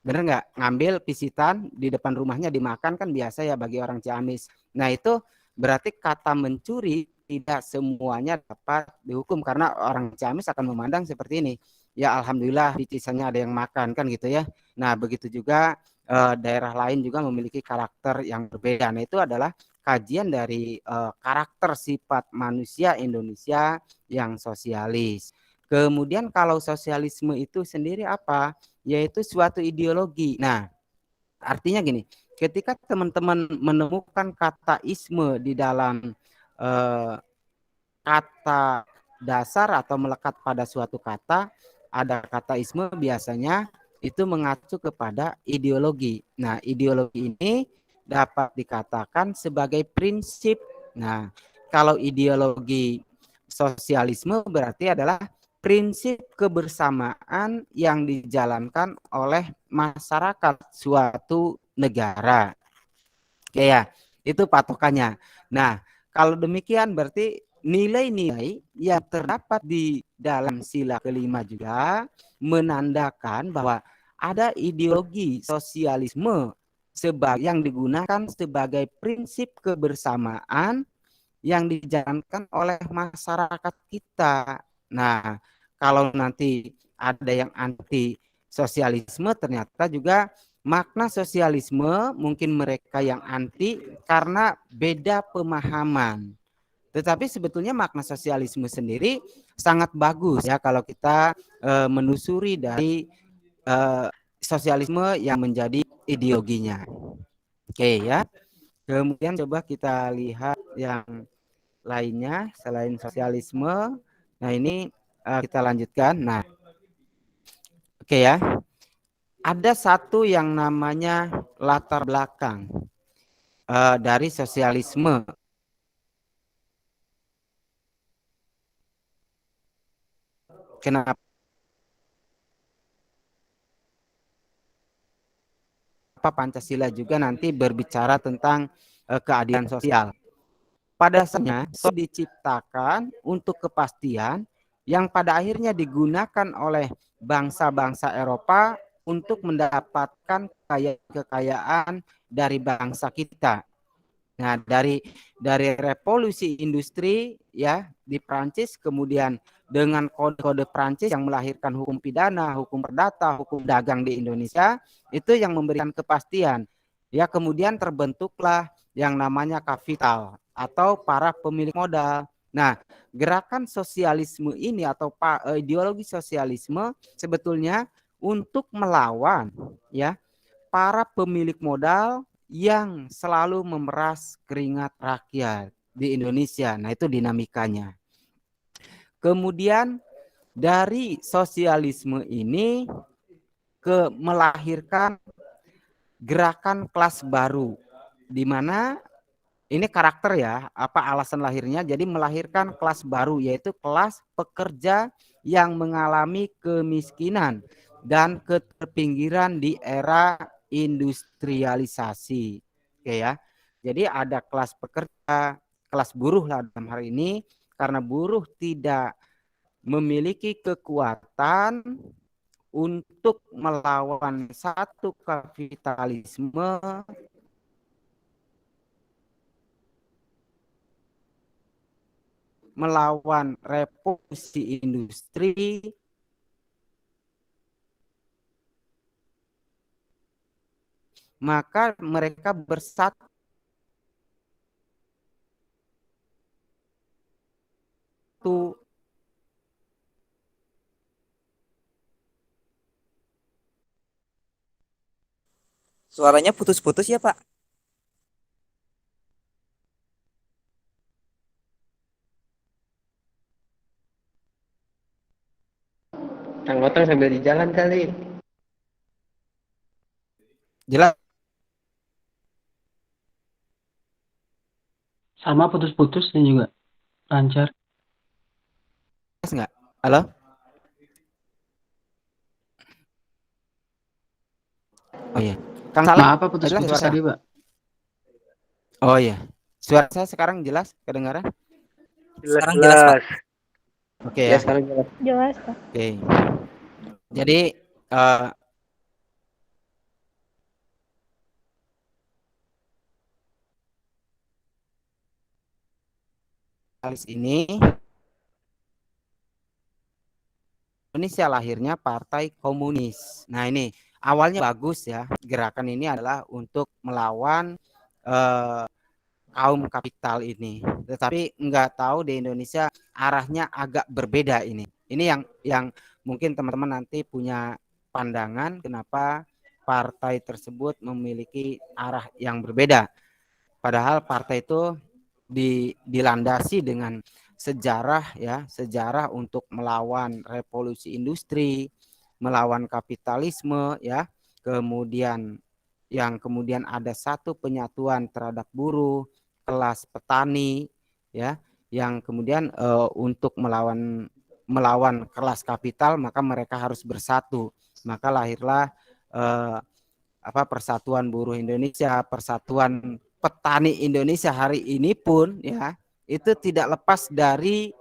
Bener nggak? Ngambil pisitan di depan rumahnya dimakan kan biasa ya bagi orang Ciamis. Nah, itu berarti kata mencuri tidak semuanya dapat dihukum karena orang Ciamis akan memandang seperti ini. Ya, alhamdulillah di Cisannya ada yang makan kan gitu ya. Nah, begitu juga daerah lain juga memiliki karakter yang berbeda. Nah, itu adalah kajian dari karakter sifat manusia Indonesia yang sosialis. Kemudian kalau sosialisme itu sendiri apa? Yaitu suatu ideologi. Nah, artinya gini, ketika teman-teman menemukan kata isme di dalam kata dasar atau melekat pada suatu kata, ada kata isme biasanya itu mengacu kepada ideologi. Nah, ideologi ini dapat dikatakan sebagai prinsip. Nah, kalau ideologi sosialisme berarti adalah prinsip kebersamaan yang dijalankan oleh masyarakat suatu negara. Oke ya, itu patokannya. Nah, kalau demikian berarti nilai-nilai yang terdapat di dalam sila kelima juga menandakan bahwa ada ideologi sosialisme yang digunakan sebagai prinsip kebersamaan yang dijalankan oleh masyarakat kita. Nah, kalau nanti ada yang anti sosialisme, ternyata juga makna sosialisme mungkin mereka yang anti karena beda pemahaman. Tetapi sebetulnya makna sosialisme sendiri sangat bagus ya kalau kita menelusuri dari sosialisme yang menjadi ideologinya. Oke ya. Kemudian coba kita lihat yang lainnya selain sosialisme. Nah, ini kita lanjutkan. Nah, oke ya. Ada satu yang namanya latar belakang dari sosialisme. Kenapa Pancasila juga nanti berbicara tentang keadilan sosial. Pada dasarnya diciptakan untuk kepastian yang pada akhirnya digunakan oleh bangsa-bangsa Eropa untuk mendapatkan kekayaan dari bangsa kita. Nah, dari revolusi industri ya di Prancis, kemudian dengan kode-kode Prancis yang melahirkan hukum pidana, hukum perdata, hukum dagang di Indonesia, itu yang memberikan kepastian. Ya, kemudian terbentuklah yang namanya kapital atau para pemilik modal. Nah, gerakan sosialisme ini atau ideologi sosialisme sebetulnya untuk melawan ya para pemilik modal yang selalu memeras keringat rakyat di Indonesia. Nah, itu dinamikanya. Kemudian dari sosialisme ini melahirkan gerakan kelas baru, di mana ini karakter ya, apa alasan lahirnya? Jadi melahirkan kelas baru, yaitu kelas pekerja yang mengalami kemiskinan dan keterpinggiran di era industrialisasi. Oke ya. Jadi ada kelas pekerja, kelas buruh lah dalam hari ini, karena buruh tidak memiliki kekuatan untuk melawan satu kapitalisme melawan revolusi industri, maka mereka bersatu Suaranya putus-putus ya, Pak. Kang Otang sambil di jalan kali. jelas Sama putus-putus dan juga lancar. nggak? Halo? Oh iya. Kang Salam, Maaf Pak, putus-putus jelas suara? tadi, Pak. Oh iya. Suara saya sekarang jelas kedengaran? Sekarang jelas, Pak. Oke Ya, ya. sekarang jelas. Jelas, Pak. Oke. Jadi ini Indonesia lahirnya Partai Komunis. Nah ini awalnya bagus ya. Gerakan ini adalah untuk melawan kaum kapital ini. Tetapi nggak tahu di Indonesia arahnya agak berbeda ini. Ini yang mungkin teman-teman nanti punya pandangan kenapa partai tersebut memiliki arah yang berbeda. Padahal partai itu dilandasi dengan sejarah ya, sejarah untuk melawan revolusi industri, melawan kapitalisme ya. Kemudian kemudian ada satu penyatuan terhadap buruh, kelas petani ya, yang kemudian untuk melawan kelas kapital maka mereka harus bersatu. Maka lahirlah Persatuan Buruh Indonesia, Persatuan Petani Indonesia hari ini pun ya itu tidak lepas dari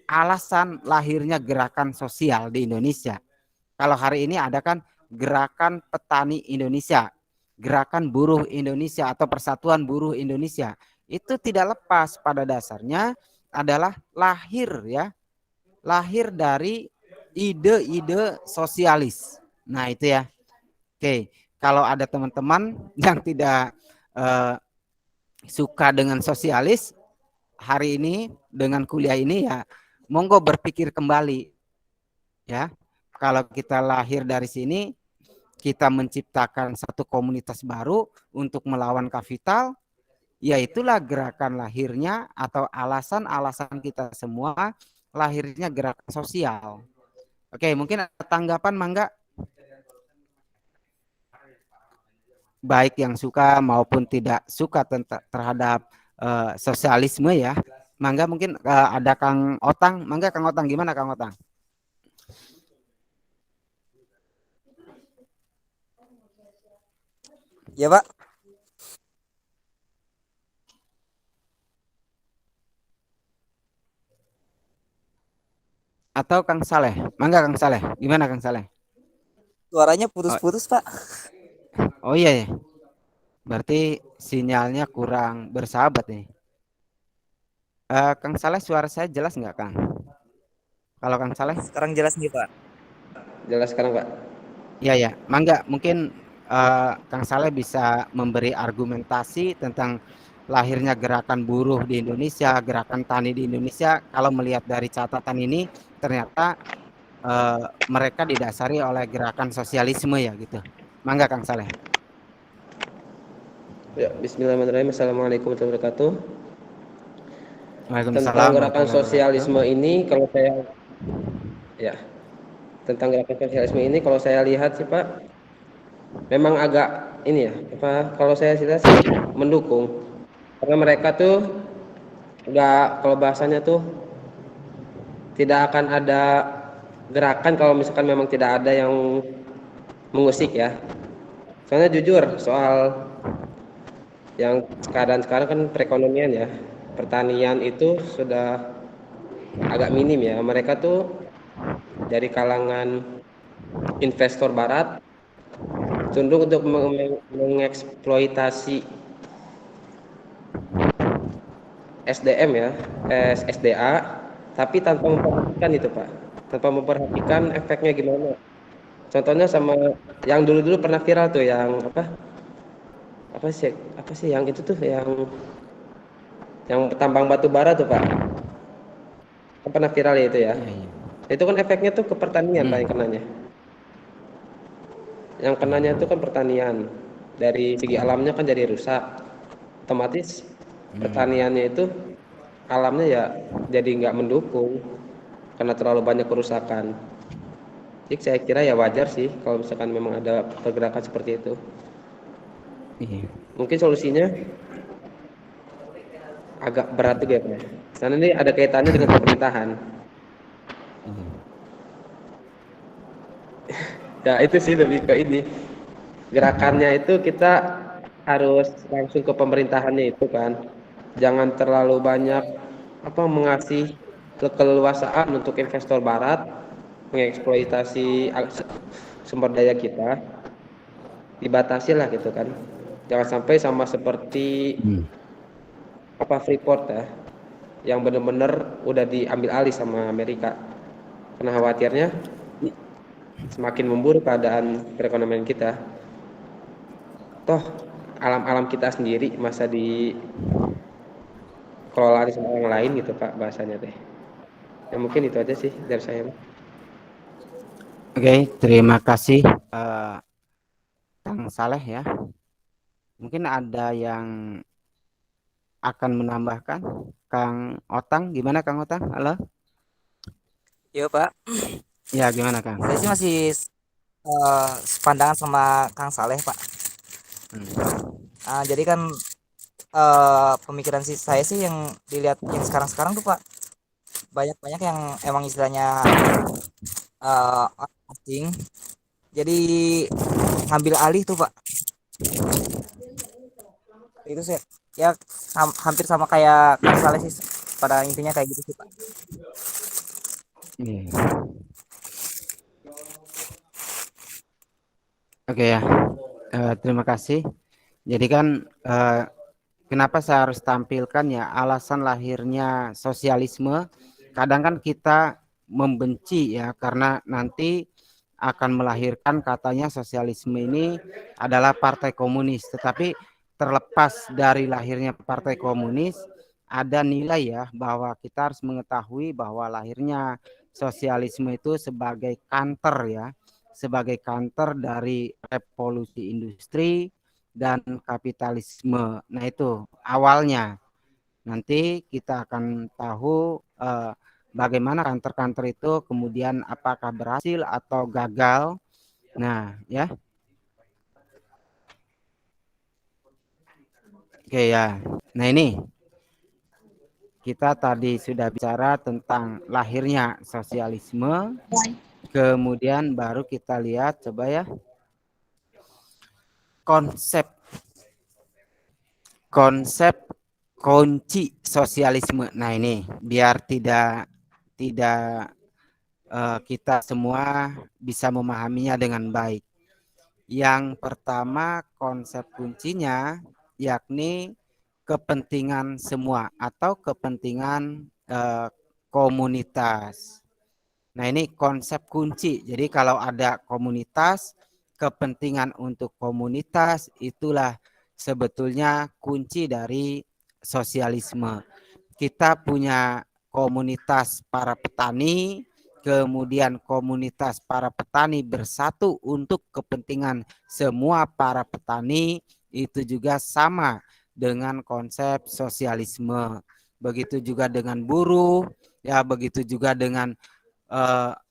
alasan lahirnya gerakan sosial di Indonesia. Kalau hari ini ada kan gerakan petani Indonesia, gerakan buruh Indonesia atau Persatuan Buruh Indonesia. Itu tidak lepas pada dasarnya adalah lahir dari ide-ide sosialis. Nah, itu ya. Oke, kalau ada teman-teman yang tidak suka dengan sosialis hari ini dengan kuliah ini ya monggo berpikir kembali ya. Kalau kita lahir dari sini, kita menciptakan satu komunitas baru untuk melawan kapital, ya itulah gerakan lahirnya atau alasan-alasan kita semua lahirnya gerakan sosial. Oke, mungkin ada tanggapan Mangga? Baik yang suka maupun tidak suka terhadap sosialisme ya. Mangga mungkin ada Kang Otang. Mangga Kang Otang, gimana Kang Otang? Ya, Pak. atau Kang Saleh? Mangga Kang Saleh. Gimana Kang Saleh? Suaranya Oh, putus-putus, Pak. oh iya ya. Berarti sinyalnya kurang bersahabat nih. Kang Saleh, suara saya jelas nggak Kang? Kalau Kang Saleh? Sekarang jelas nih, Pak. Jelas sekarang, Pak. Iya ya. Mangga, mungkin Kang Saleh bisa memberi argumentasi tentang lahirnya gerakan buruh di Indonesia, gerakan tani di Indonesia. Kalau melihat dari catatan ini, ternyata mereka didasari oleh gerakan sosialisme ya gitu. Mangga Kang Saleh. Ya, bismillahirrahmanirrahim. Assalamualaikum warahmatullahi wabarakatuh. Waalaikumsalam Tentang gerakan warahmatullahi wabarakatuh. sosialisme ini kalau saya ya, tentang gerakan sosialisme ini kalau saya lihat sih, Pak, memang agak ini ya, kalau saya lihat sih mendukung. Karena mereka tuh nggak, kalau bahasanya tuh tidak akan ada gerakan kalau misalkan memang tidak ada yang mengusik ya. Soalnya jujur soal yang keadaan sekarang kan perekonomian ya, pertanian itu sudah agak minim ya. Mereka tuh dari kalangan investor barat cenderung untuk mengeksploitasi SDM ya, SDA, tapi tanpa memperhatikan itu, Pak, tanpa memperhatikan efeknya gimana. Contohnya sama yang dulu-dulu pernah viral tuh, yang apa sih yang itu tuh, yang tambang batu bara tuh, Pak, kan pernah viral ya itu ya. Itu kan efeknya tuh ke pertanian, Pak, yang kenanya itu kan pertanian. Dari segi alamnya kan jadi rusak, otomatis pertaniannya itu alamnya ya jadi nggak mendukung karena terlalu banyak kerusakan. Jadi saya kira ya wajar sih kalau misalkan memang ada pergerakan seperti itu. Mungkin solusinya agak berat juga ya, Pak. Karena ini ada kaitannya dengan pemerintahan. Ya itu sih lebih ke ini. Gerakannya itu kita harus langsung ke pemerintahannya itu kan. Jangan terlalu banyak mengasih keleluasaan untuk investor barat mengeksploitasi sumber daya kita. Dibatasi lah gitu kan. Jangan sampai sama seperti Freeport ya, yang benar-benar udah diambil alih sama Amerika. Karena khawatirnya semakin memburuk keadaan perekonomian kita. Toh alam-alam kita sendiri masa dikelola sama orang lain gitu, Pak, bahasanya teh. Ya mungkin itu aja sih dari saya. Oke, terima kasih Kang Saleh ya. Mungkin ada yang akan menambahkan. Kang Otang, gimana Kang Otang? Halo? Iya, Pak. Ya, gimana Kang? Saya sih masih sepandangan sama Kang Saleh, Pak. Jadi kan pemikiran saya sih yang dilihat yang sekarang tuh, Pak, banyak yang emang istilahnya asing, jadi ngambil alih tuh, Pak. Itu sih ya hampir sama kayak Kang Saleh sih, pada intinya kayak gitu sih, Pak. Oke ya, terima kasih. Jadi kan kenapa saya harus tampilkan ya alasan lahirnya sosialisme. Kadang kan kita membenci ya karena nanti akan melahirkan katanya sosialisme ini adalah partai komunis. Tetapi terlepas dari lahirnya partai komunis, ada nilai ya bahwa kita harus mengetahui bahwa lahirnya sosialisme itu sebagai counter ya, sebagai counter dari revolusi industri dan kapitalisme. Nah itu awalnya. Nanti kita akan tahu bagaimana counter-counter itu kemudian apakah berhasil atau gagal. Nah ya. Oke ya. Nah ini kita tadi sudah bicara tentang lahirnya sosialisme. Kemudian baru kita lihat coba ya konsep kunci sosialisme. Nah ini biar tidak kita semua bisa memahaminya dengan baik. Yang pertama, konsep kuncinya yakni kepentingan semua atau kepentingan komunitas. Nah, ini konsep kunci. Jadi kalau ada komunitas, kepentingan untuk komunitas itulah sebetulnya kunci dari sosialisme. Kita punya komunitas para petani, kemudian komunitas para petani bersatu untuk kepentingan semua para petani, itu juga sama dengan konsep sosialisme. Begitu juga dengan buruh, ya begitu juga dengan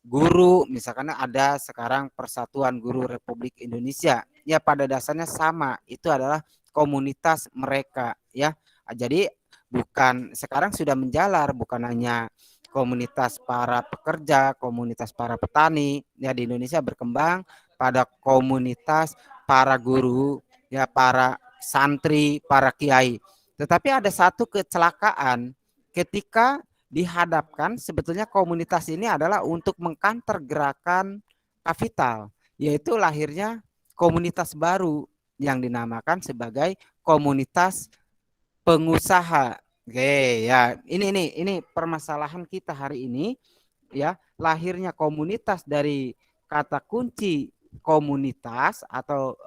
guru, misalkan ada sekarang Persatuan Guru Republik Indonesia, ya pada dasarnya sama, itu adalah komunitas mereka, ya. Jadi bukan, sekarang sudah menjalar, bukan hanya komunitas para pekerja, komunitas para petani, ya di Indonesia berkembang pada komunitas para guru, ya para santri, para kiai. Tetapi ada satu kecelakaan ketika dihadapkan sebetulnya komunitas ini adalah untuk mengkanter gerakan kapital, yaitu lahirnya komunitas baru yang dinamakan sebagai komunitas pengusaha. Oke, ya ini permasalahan kita hari ini, ya, lahirnya komunitas dari kata kunci komunitas atau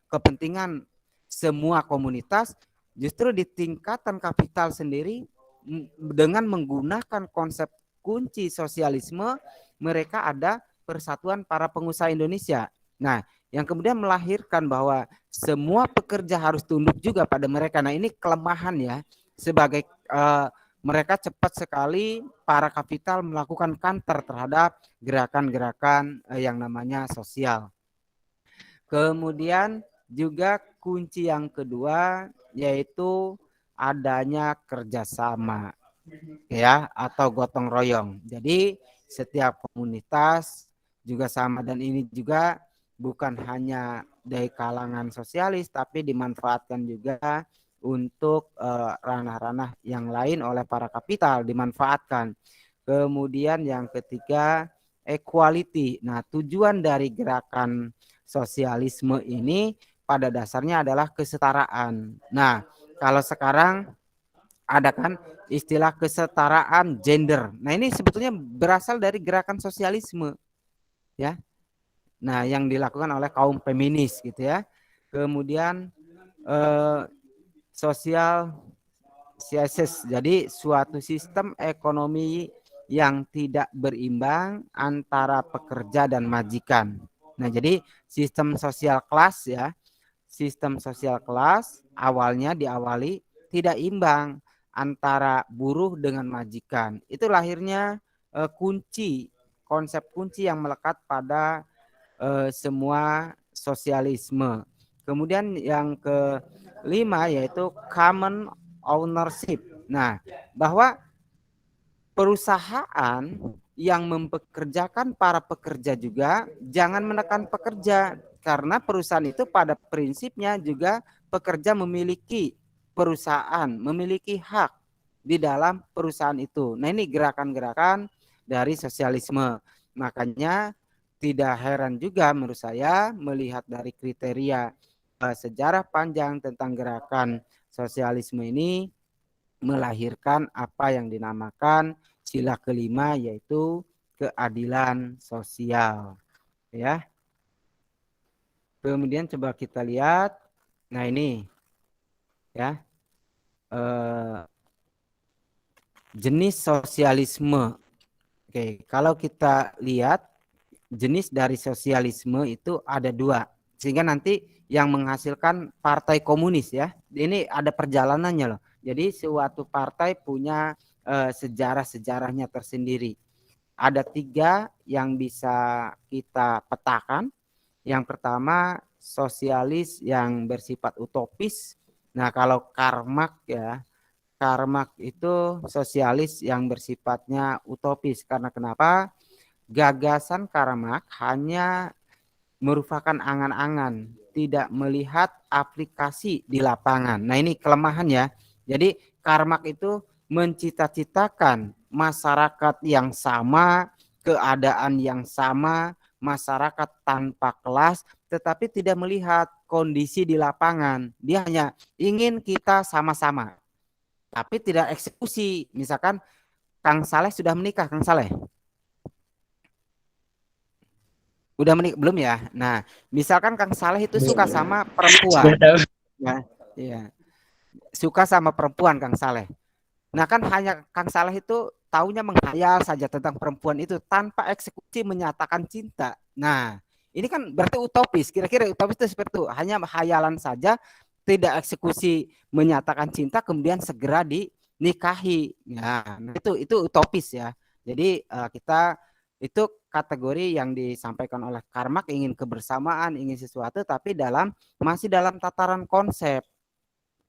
kepentingan semua komunitas, justru di tingkatan kapital sendiri dengan menggunakan konsep kunci sosialisme, mereka ada Persatuan Para Pengusaha Indonesia. Nah, yang kemudian melahirkan bahwa semua pekerja harus tunduk juga pada mereka. Nah, ini kelemahan ya, sebagai mereka cepat sekali para kapital melakukan counter terhadap gerakan-gerakan yang namanya sosial. Kemudian juga kunci yang kedua yaitu adanya kerjasama, ya, atau gotong royong. Jadi setiap komunitas juga sama, dan ini juga bukan hanya dari kalangan sosialis tapi dimanfaatkan juga untuk ranah-ranah yang lain oleh para kapital, dimanfaatkan. Kemudian yang ketiga, equality. Nah, tujuan dari gerakan sosialisme ini pada dasarnya adalah kesetaraan. Nah, kalau sekarang ada kan istilah kesetaraan gender. Nah, ini sebetulnya berasal dari gerakan sosialisme, ya. Nah, yang dilakukan oleh kaum feminis gitu ya. Kemudian sosial sciences, jadi suatu sistem ekonomi yang tidak berimbang antara pekerja dan majikan. Nah, jadi sistem sosial kelas ya, sistem sosial kelas awalnya diawali tidak imbang antara buruh dengan majikan. Itu lahirnya kunci, konsep kunci yang melekat pada semua sosialisme. Kemudian yang kelima yaitu common ownership. Nah, bahwa perusahaan yang mempekerjakan para pekerja juga jangan menekan pekerja, karena perusahaan itu pada prinsipnya juga pekerja memiliki perusahaan, memiliki hak di dalam perusahaan itu. Nah, ini gerakan-gerakan dari sosialisme. Makanya tidak heran juga menurut saya melihat dari kriteria sejarah panjang tentang gerakan sosialisme ini melahirkan apa yang dinamakan sila kelima, yaitu keadilan sosial, ya. Kemudian coba kita lihat, nah ini ya, jenis sosialisme. Oke, kalau kita lihat jenis dari sosialisme itu ada dua, sehingga nanti yang menghasilkan partai komunis ya, ini ada perjalanannya loh. Jadi suatu partai punya sejarah-sejarahnya tersendiri. Ada tiga yang bisa kita petakan. Yang pertama, sosialis yang bersifat utopis. Nah, kalau Karl Marx ya, Karl Marx itu sosialis yang bersifatnya utopis. Karena kenapa? Gagasan Karl Marx hanya merupakan angan-angan, tidak melihat aplikasi di lapangan. Nah, ini kelemahan ya. Jadi Karl Marx itu mencita-citakan masyarakat yang sama, keadaan yang sama, masyarakat tanpa kelas, tetapi tidak melihat kondisi di lapangan. Dia hanya ingin kita sama-sama, tapi tidak eksekusi. Misalkan Kang Saleh sudah menikah, Kang Saleh. Udah menikah belum ya? Nah, misalkan Kang Saleh itu suka sama perempuan. Ya, iya. Suka sama perempuan Kang Saleh. Nah, kan hanya Kang Saleh itu taunya menghayal saja tentang perempuan itu tanpa eksekusi menyatakan cinta. Nah, ini kan berarti utopis. Kira-kira utopis itu seperti itu. Hanya hayalan saja, tidak eksekusi menyatakan cinta, kemudian segera dinikahi. Nah, itu utopis ya. Jadi kita itu kategori yang disampaikan oleh Karl Marx, ingin kebersamaan, ingin sesuatu, tapi masih dalam tataran konsep.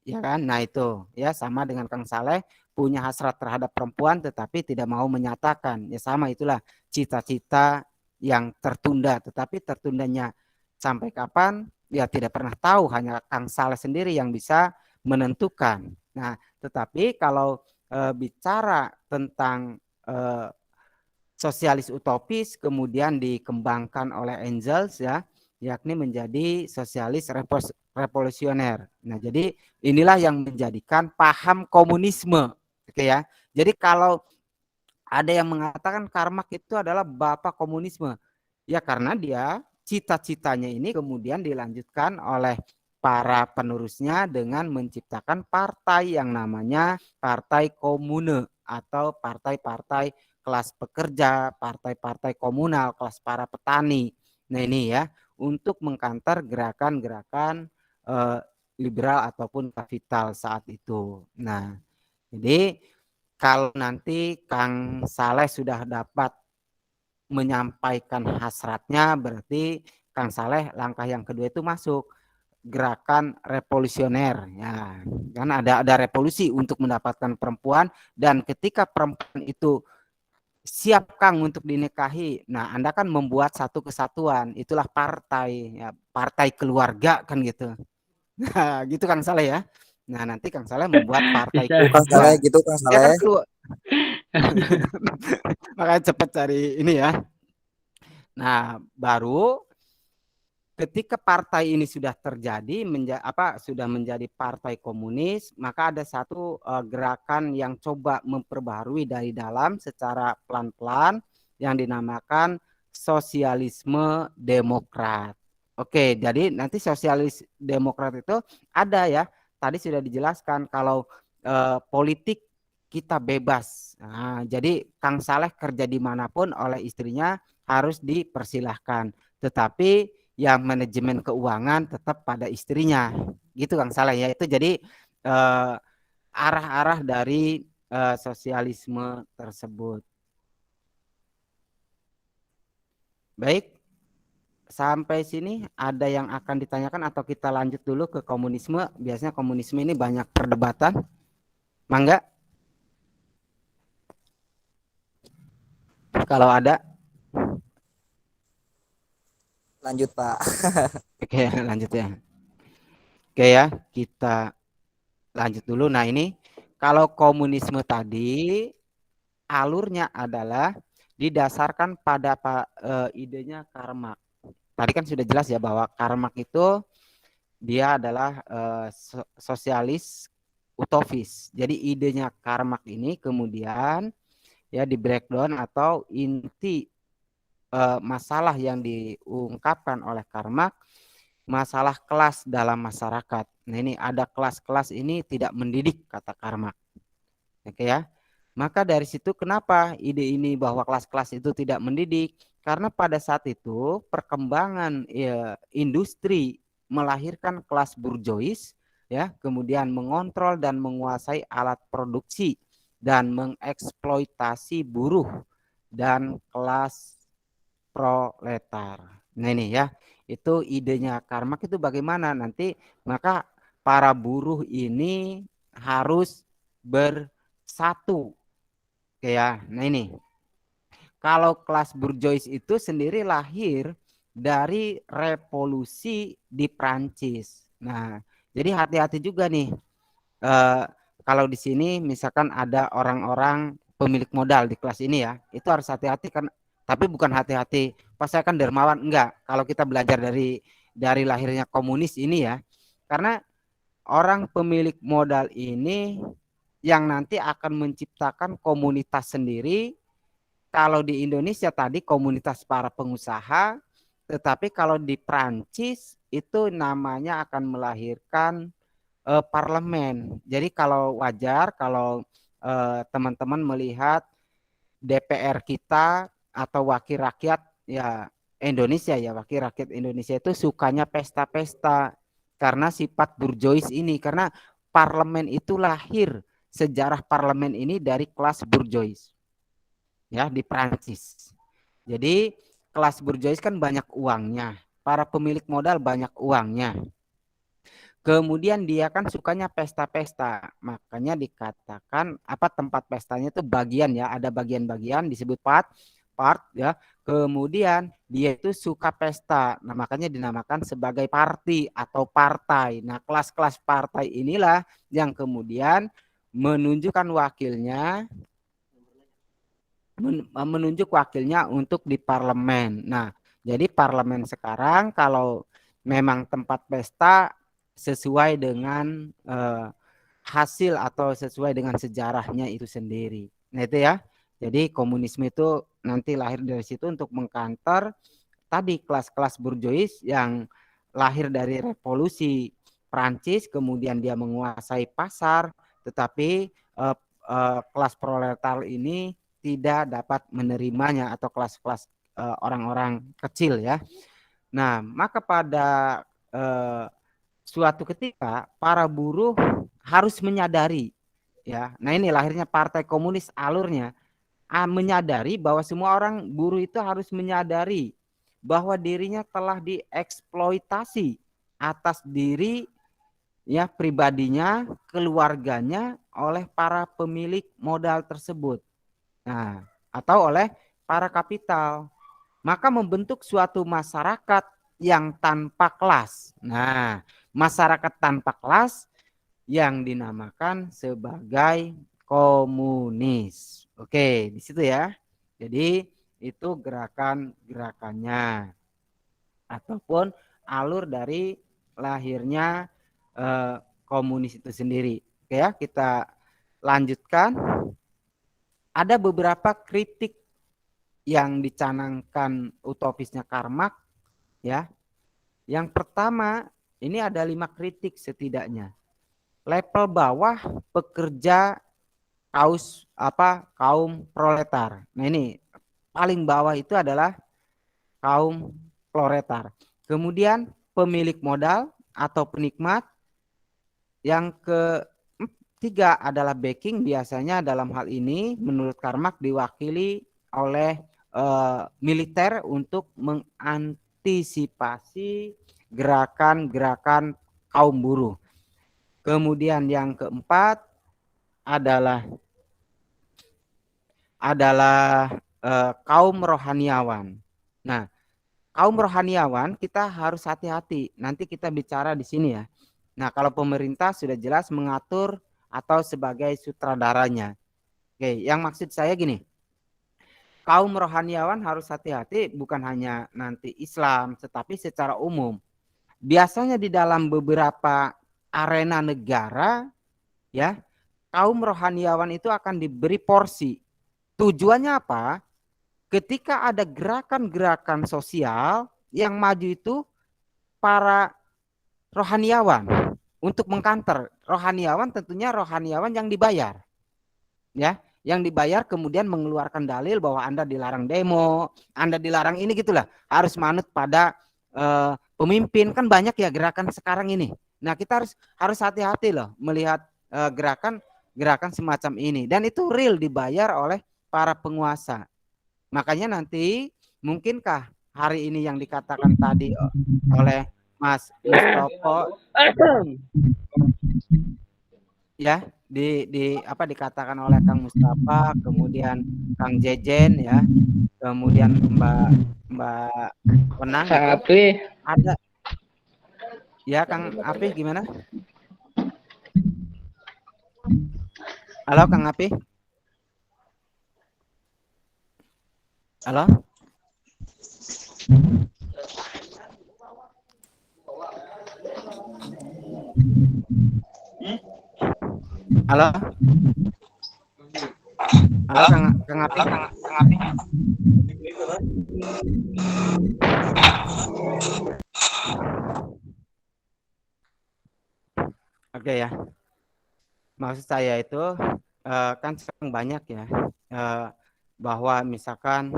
Ya kan? Nah itu ya sama dengan Kang Saleh, punya hasrat terhadap perempuan tetapi tidak mau menyatakan. Ya sama, itulah cita-cita yang tertunda, tetapi tertundanya sampai kapan ya tidak pernah tahu, hanya Kang Saleh sendiri yang bisa menentukan. Nah, tetapi kalau bicara tentang sosialis utopis kemudian dikembangkan oleh Engels ya, yakni menjadi sosialis revolusioner. Nah, jadi inilah yang menjadikan paham komunisme. Oke ya. Jadi kalau ada yang mengatakan Karl Marx itu adalah bapak komunisme, ya karena dia cita-citanya ini kemudian dilanjutkan oleh para penerusnya dengan menciptakan partai yang namanya Partai Komune atau partai-partai kelas pekerja, partai-partai komunal, kelas para petani. Nah ini ya, untuk mengkantar gerakan-gerakan liberal ataupun kapital saat itu. Nah, jadi kalau nanti Kang Saleh sudah dapat menyampaikan hasratnya, berarti Kang Saleh langkah yang kedua itu masuk gerakan revolusioner. Ya, kan ada revolusi untuk mendapatkan perempuan, dan ketika perempuan itu siap Kang untuk dinikahi, nah Anda kan membuat satu kesatuan, itulah partai, ya, partai keluarga kan gitu. Nah, gitu Kang Saleh ya. Nah, nanti Kang Saleh membuat partai Kang Saleh gitu, Kang ya kan Saleh. makanya cepat cari ini ya. Nah, baru ketika partai ini sudah terjadi sudah menjadi partai komunis, maka ada satu gerakan yang coba memperbaharui dari dalam secara pelan-pelan yang dinamakan sosialisme demokrat. Oke, jadi nanti sosialis demokrat itu ada ya. Tadi sudah dijelaskan kalau politik kita bebas. Nah, jadi Kang Saleh kerja dimanapun oleh istrinya harus dipersilahkan. Tetapi yang manajemen keuangan tetap pada istrinya, gitu Kang Saleh ya. Itu jadi arah-arah dari sosialisme tersebut. Baik, sampai sini ada yang akan ditanyakan atau kita lanjut dulu ke komunisme? Biasanya komunisme ini banyak perdebatan. Mangga? Kalau ada? Lanjut, Pak. Oke, lanjut ya. Oke ya, kita lanjut dulu. Nah ini kalau komunisme tadi alurnya adalah didasarkan pada idenya Karl Marx. Tadi kan sudah jelas ya bahwa Karl Marx itu dia adalah sosialis utopis. Jadi idenya Karl Marx ini kemudian ya di breakdown atau inti masalah yang diungkapkan oleh Karl Marx, masalah kelas dalam masyarakat. Nah ini ada kelas-kelas ini tidak mendidik, kata Karl Marx. Oke ya. Maka dari situ kenapa ide ini bahwa kelas-kelas itu tidak mendidik? Karena pada saat itu perkembangan industri melahirkan kelas burjois ya, kemudian mengontrol dan menguasai alat produksi dan mengeksploitasi buruh dan kelas proletar. Nah ini ya, itu idenya Karl Marx itu bagaimana nanti, maka para buruh ini harus bersatu. Oke ya, nah ini. Kalau kelas burjois itu sendiri lahir dari revolusi di Prancis. Nah, jadi hati-hati juga nih. Kalau di sini misalkan ada orang-orang pemilik modal di kelas ini ya, itu harus hati-hati kan Tapi bukan hati-hati, pas saya kan dermawan, enggak. Kalau kita belajar dari lahirnya komunis ini ya, karena orang pemilik modal ini yang nanti akan menciptakan komunitas sendiri. Kalau di Indonesia tadi komunitas para pengusaha, tetapi kalau di Prancis itu namanya akan melahirkan parlemen. Jadi kalau wajar kalau teman-teman melihat DPR kita atau wakil rakyat ya Indonesia ya, wakil rakyat Indonesia itu sukanya pesta-pesta karena sifat burjois ini, karena parlemen itu lahir, sejarah parlemen ini dari kelas burjois ya di Prancis. Jadi kelas burjois kan banyak uangnya, para pemilik modal banyak uangnya. Kemudian dia kan sukanya pesta-pesta, makanya dikatakan apa tempat pestanya itu bagian ya, ada bagian-bagian disebut part ya. Kemudian dia itu suka pesta, nah makanya dinamakan sebagai party atau partai. Nah kelas-kelas partai inilah yang kemudian menunjukkan wakilnya, menunjuk wakilnya untuk di parlemen. Nah jadi parlemen sekarang kalau memang tempat pesta sesuai dengan hasil atau sesuai dengan sejarahnya itu sendiri. Nah itu ya. Jadi komunisme itu nanti lahir dari situ untuk mengkanter tadi kelas-kelas burjois yang lahir dari revolusi Prancis, kemudian dia menguasai pasar, tetapi kelas proletar ini tidak dapat menerimanya atau kelas-kelas orang-orang kecil ya. Nah maka pada suatu ketika para buruh harus menyadari ya. Nah ini lahirnya Partai Komunis alurnya menyadari bahwa semua orang buruh itu harus menyadari bahwa dirinya telah dieksploitasi atas diri ya pribadinya, keluarganya oleh para pemilik modal tersebut. Nah, atau oleh para kapital. Maka membentuk suatu masyarakat yang tanpa kelas. Nah, masyarakat tanpa kelas yang dinamakan sebagai komunis. Oke, di situ ya. Jadi itu gerakan-gerakannya ataupun alur dari lahirnya komunis itu sendiri. Oke ya, kita lanjutkan. Ada beberapa kritik yang dicanangkan utopisnya Karl Marx ya. Yang pertama, ini ada 5 kritik setidaknya. Level bawah pekerja kaum proletar. Nah ini paling bawah itu adalah kaum proletar. Kemudian pemilik modal atau penikmat. Yang ketiga adalah backing, biasanya dalam hal ini menurut Karl Marx diwakili oleh militer untuk mengantisipasi gerakan-gerakan kaum buruh. Kemudian yang keempat adalah kaum rohaniawan. Nah, kaum rohaniawan kita harus hati-hati. Nanti kita bicara di sini ya. Nah, kalau pemerintah sudah jelas mengatur atau sebagai sutradaranya. Oke, yang maksud saya gini. Kaum rohaniawan harus hati-hati bukan hanya nanti Islam, tetapi secara umum. Biasanya di dalam beberapa arena negara ya, kaum rohaniawan itu akan diberi porsi. Tujuannya apa? Ketika ada gerakan-gerakan sosial yang maju itu para rohaniawan untuk mengkanter. Rohaniawan tentunya rohaniawan yang dibayar. Ya, yang dibayar kemudian mengeluarkan dalil bahwa Anda dilarang demo, Anda dilarang ini gitulah. Harus manut pada pemimpin, kan banyak ya gerakan sekarang ini. Nah, kita harus hati-hati loh melihat gerakan semacam ini, dan itu real dibayar oleh para penguasa. Makanya nanti mungkinkah hari ini yang dikatakan tadi oleh Mas Mustopo ya dikatakan oleh Kang Mustafa, kemudian Kang Jejen ya, kemudian Mbak Wenang gitu. Ada ya Kang Apih gimana? Halo Kang Apih. Halo? Halo, halo Kang Aping. Oke ya, maksud saya itu kan sekarang banyak ya bahwa misalkan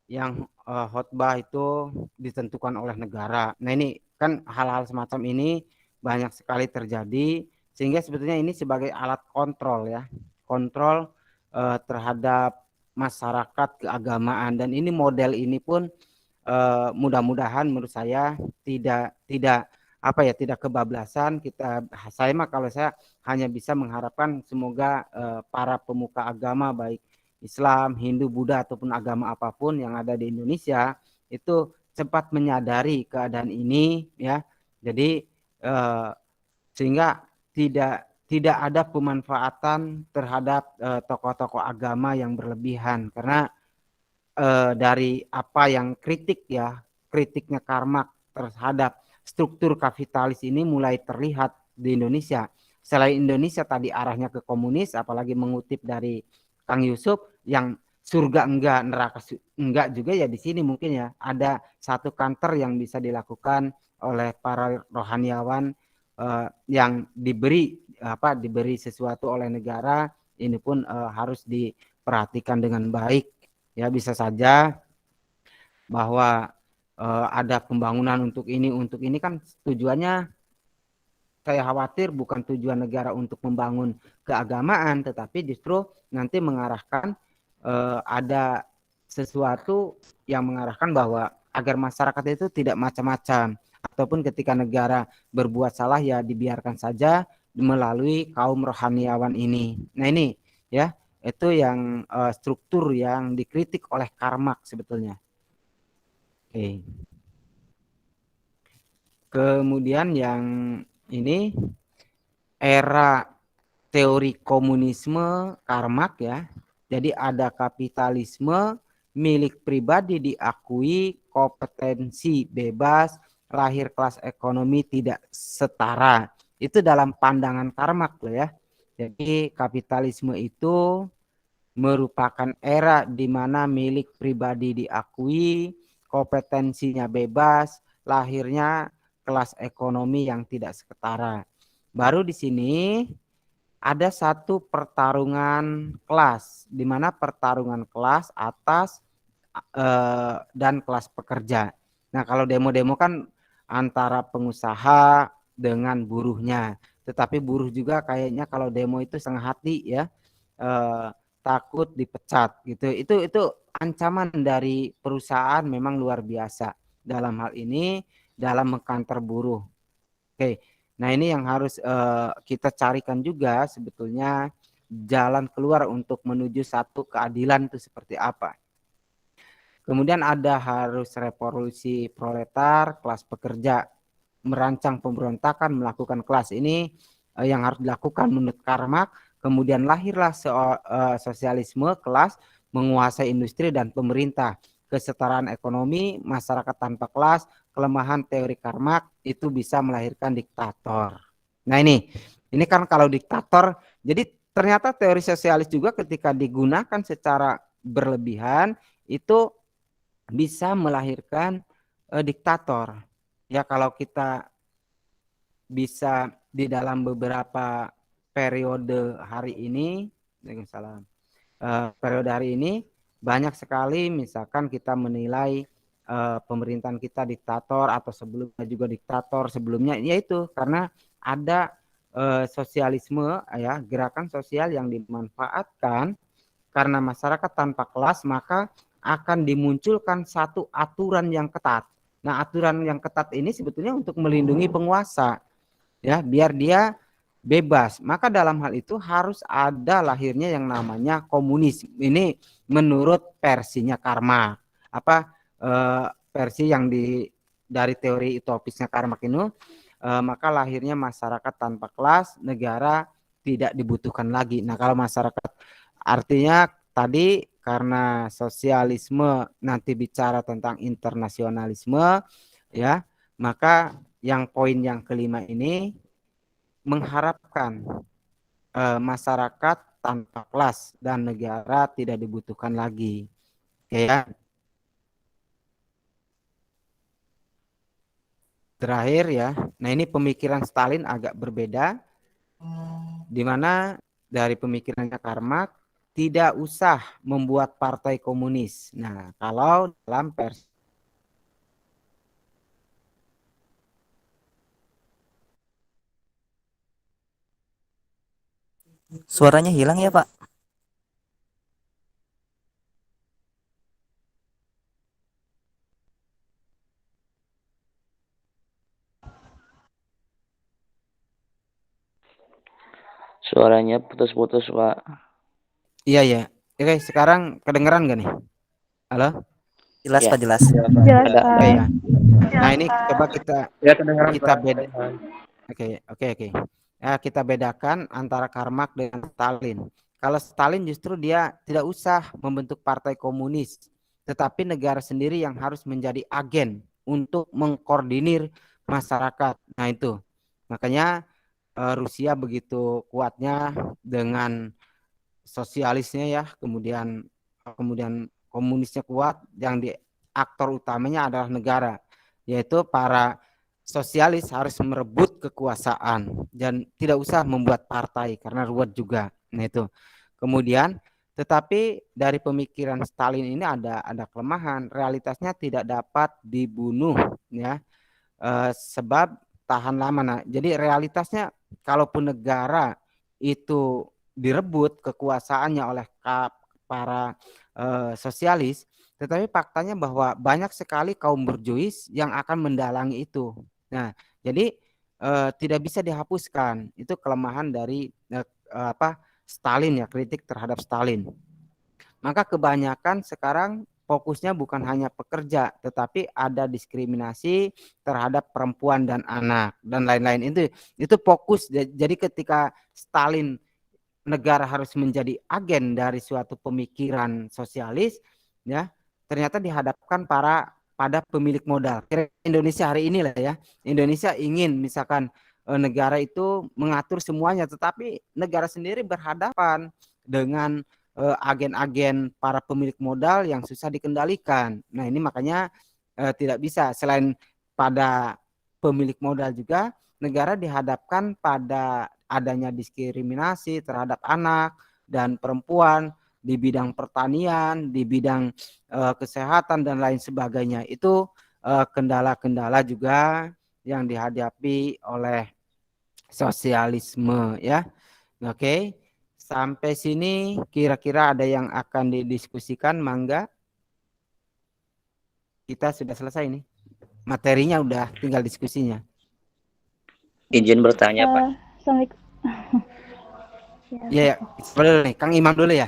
yang khotbah itu ditentukan oleh negara. Nah ini kan hal-hal semacam ini banyak sekali terjadi sehingga sebetulnya ini sebagai alat kontrol ya, kontrol terhadap masyarakat keagamaan, dan ini model ini pun mudah-mudahan menurut saya tidak apa ya, tidak kebablasan. Saya mah kalau saya hanya bisa mengharapkan semoga para pemuka agama baik Islam, Hindu, Buddha ataupun agama apapun yang ada di Indonesia itu cepat menyadari keadaan ini ya. Jadi sehingga tidak ada pemanfaatan terhadap tokoh-tokoh agama yang berlebihan, karena dari apa yang kritiknya Karmak terhadap struktur kapitalis ini mulai terlihat di Indonesia. Selain Indonesia tadi arahnya ke komunis, apalagi mengutip dari Kang Yusuf yang surga enggak, neraka enggak juga ya, di sini mungkin ya ada satu kantor yang bisa dilakukan oleh para rohaniawan yang diberi sesuatu oleh negara, ini pun harus diperhatikan dengan baik. Ya, bisa saja bahwa ada pembangunan untuk ini kan tujuannya, saya khawatir bukan tujuan negara untuk membangun keagamaan, tetapi justru nanti mengarahkan ada sesuatu yang mengarahkan bahwa agar masyarakat itu tidak macam-macam, ataupun ketika negara berbuat salah ya dibiarkan saja melalui kaum rohaniawan ini. Nah ini ya, itu yang struktur yang dikritik oleh Karmak sebetulnya. Oke. Kemudian yang ini era teori komunisme Karmak ya. Jadi ada kapitalisme, milik pribadi diakui, kompetensi bebas, lahir kelas ekonomi tidak setara. Itu dalam pandangan Karmak loh ya. Jadi kapitalisme itu merupakan era di mana milik pribadi diakui, kompetensinya bebas, lahirnya kelas ekonomi yang tidak setara. Baru di sini ada satu pertarungan kelas, di mana pertarungan kelas atas dan kelas pekerja. Nah, kalau demo-demo kan antara pengusaha dengan buruhnya, tetapi buruh juga kayaknya kalau demo itu setengah hati ya, takut dipecat gitu. Itu ancaman dari perusahaan memang luar biasa dalam hal ini, dalam mengkantor buruh. Oke. Nah, ini yang harus kita carikan juga sebetulnya jalan keluar untuk menuju satu keadilan itu seperti apa. Kemudian ada harus revolusi proletar, kelas pekerja merancang pemberontakan, melakukan kelas ini yang harus dilakukan menurut Karmak. Kemudian lahirlah sosialisme kelas, menguasai industri dan pemerintah, kesetaraan ekonomi, masyarakat tanpa kelas, kelemahan teori Karmak itu bisa melahirkan diktator. Nah ini kan kalau diktator, jadi ternyata teori sosialis juga ketika digunakan secara berlebihan itu bisa melahirkan diktator. Ya kalau kita bisa di dalam beberapa periode hari ini, periode hari ini banyak sekali misalkan kita menilai pemerintahan kita diktator atau sebelumnya juga diktator sebelumnya, yaitu karena ada sosialisme ya, gerakan sosial yang dimanfaatkan karena masyarakat tanpa kelas, maka akan dimunculkan satu aturan yang ketat. Nah, aturan yang ketat ini sebetulnya untuk melindungi penguasa ya, biar dia bebas. Maka dalam hal itu harus ada lahirnya yang namanya komunis. Ini menurut versinya Karmak. Versi yang dari teori utopisnya Karmak ini, maka lahirnya masyarakat tanpa kelas, negara tidak dibutuhkan lagi. Nah, kalau masyarakat artinya tadi karena sosialisme nanti bicara tentang internasionalisme ya, maka yang poin yang kelima ini mengharapkan masyarakat tanpa kelas dan negara tidak dibutuhkan lagi. Oke ya. Terakhir ya. Nah, ini pemikiran Stalin agak berbeda, di mana dari pemikirannya Karl Marx tidak usah membuat partai komunis. Nah, kalau dalam versi Suaranya hilang ya, Pak? Suaranya putus-putus, Pak. Iya ya. Oke, sekarang kedengeran gak nih? Halo? Jelas, Ya. Pak, jelas. Jelas, Ada. Oke Pak. ya. Nah, ini coba kita Ya kedengaran beda. Oke. Ya, kita bedakan antara Karl Marx dengan Stalin. Kalau Stalin justru dia tidak usah membentuk partai komunis, tetapi negara sendiri yang harus menjadi agen untuk mengkoordinir masyarakat. Nah, itu. Makanya Rusia begitu kuatnya dengan sosialisnya ya, kemudian komunisnya kuat, yang di aktor utamanya adalah negara, yaitu para sosialis harus merebut kekuasaan dan tidak usah membuat partai karena ruwet juga. Nah itu. Kemudian tetapi dari pemikiran Stalin ini ada kelemahan, realitasnya tidak dapat dibunuh ya. Sebab tahan lama. Nah, jadi realitasnya kalaupun negara itu direbut kekuasaannya oleh para sosialis, tetapi faktanya bahwa banyak sekali kaum berjuis yang akan mendalangi itu. Nah, jadi tidak bisa dihapuskan. Itu kelemahan dari Stalin ya, kritik terhadap Stalin. Maka kebanyakan sekarang fokusnya bukan hanya pekerja, tetapi ada diskriminasi terhadap perempuan dan anak dan lain-lain. Itu fokus. Jadi ketika Stalin negara harus menjadi agen dari suatu pemikiran sosialis, ya ternyata dihadapkan pada pemilik modal. Indonesia hari ini lah ya, Indonesia ingin misalkan negara itu mengatur semuanya, tetapi negara sendiri berhadapan dengan agen-agen para pemilik modal yang susah dikendalikan. Nah ini makanya tidak bisa. Selain pada pemilik modal juga, negara dihadapkan pada adanya diskriminasi terhadap anak dan perempuan di bidang pertanian, di bidang kesehatan dan lain sebagainya. Itu kendala-kendala juga yang dihadapi oleh sosialisme ya. Oke. Sampai sini kira-kira ada yang akan didiskusikan, mangga. Kita sudah selesai nih. Materinya udah, tinggal diskusinya. Izin bertanya, Pak. Assalamualaikum. Ya, dulu nih, Kang Imam dulu ya.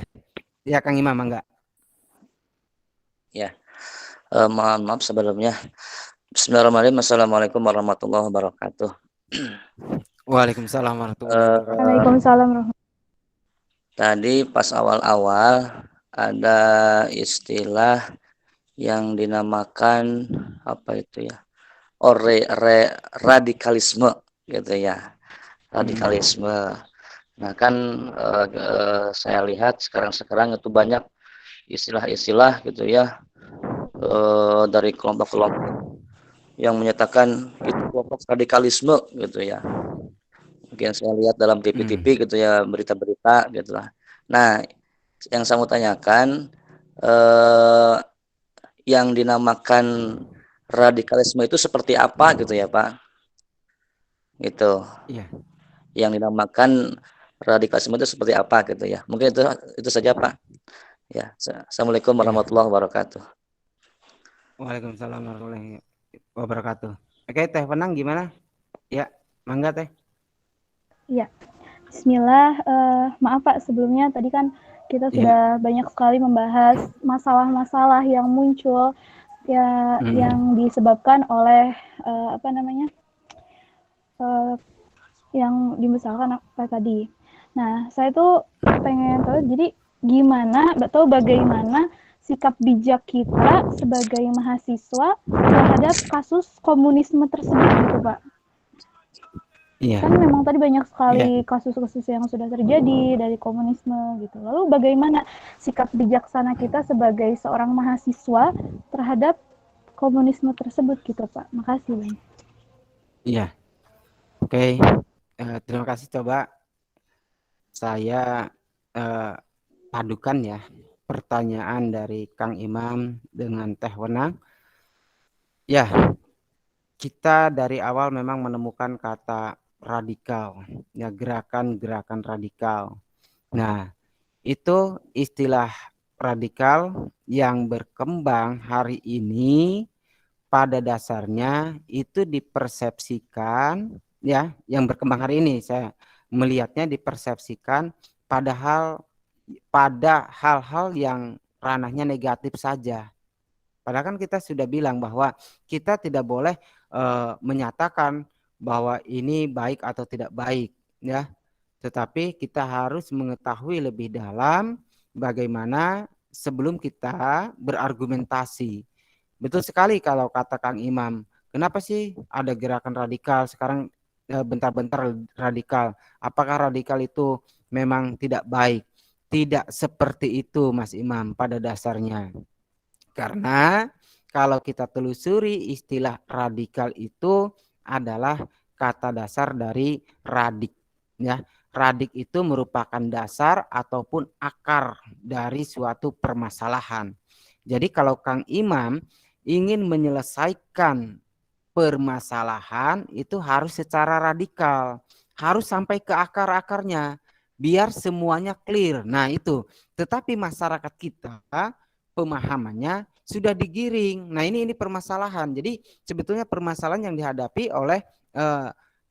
Ya, Kang Imam, mangga. Ya. Mohon maaf sebelumnya. Bismillahirrahmanirrahim. Assalamualaikum warahmatullahi wabarakatuh. Waalaikumsalam warahmatullahi wabarakatuh. Waalaikumsalam warahmatullahi. Tadi pas awal-awal ada istilah yang dinamakan apa itu ya? Radikalisme gitu ya. Radikalisme. Nah kan saya lihat sekarang itu banyak istilah-istilah gitu ya dari kelompok-kelompok yang menyatakan itu kelompok radikalisme gitu ya. Mungkin saya lihat dalam TV-TV gitu ya, berita-berita gitu lah. Nah, yang saya mau tanyakan, yang dinamakan radikalisme itu seperti apa gitu ya Pak? Gitu. Iya. Yang dinamakan radikalisme itu seperti apa gitu ya? Mungkin itu saja Pak. Ya, Assalamualaikum warahmatullahi wabarakatuh. Waalaikumsalam warahmatullahi wabarakatuh. Oke, Teh Penang gimana? Ya, mangga Teh. Iya. Bismillah. Maaf Pak, sebelumnya tadi kan kita sudah banyak sekali membahas masalah-masalah yang muncul ya, yang disebabkan oleh yang dimisalkan apa tadi. Nah, saya tuh pengen tahu jadi gimana atau bagaimana sikap bijak kita sebagai mahasiswa terhadap kasus komunisme tersebut gitu Pak. Iya. Kan memang tadi banyak Iya. sekali kasus-kasus yang sudah terjadi dari komunisme gitu. Lalu bagaimana sikap bijaksana kita sebagai seorang mahasiswa terhadap komunisme tersebut gitu Pak? Makasih Bang. Iya. Oke. Terima kasih. Coba saya padukan ya pertanyaan dari Kang Imam dengan Teh Wenang. Ya, kita dari awal memang menemukan kata radikal, ya gerakan-gerakan radikal. Nah, itu istilah radikal yang berkembang hari ini pada dasarnya itu dipersepsikan, ya, yang berkembang hari ini saya melihatnya dipersepsikan pada hal-hal yang ranahnya negatif saja. Padahal kan kita sudah bilang bahwa kita tidak boleh menyatakan bahwa ini baik atau tidak baik, ya. Tetapi kita harus mengetahui lebih dalam bagaimana sebelum kita berargumentasi. Betul sekali kalau kata Kang Imam. Kenapa sih ada gerakan radikal sekarang bentar-bentar radikal? Apakah radikal itu memang tidak baik? Tidak seperti itu, Mas Imam, pada dasarnya. Karena kalau kita telusuri istilah radikal itu adalah kata dasar dari radik, ya. Radik itu merupakan dasar ataupun akar dari suatu permasalahan. Jadi kalau Kang Imam ingin menyelesaikan permasalahan itu harus secara radikal, harus sampai ke akar-akarnya biar semuanya clear. Nah, itu. Tetapi masyarakat kita pemahamannya sudah digiring. Nah, ini permasalahan. Jadi sebetulnya permasalahan yang dihadapi oleh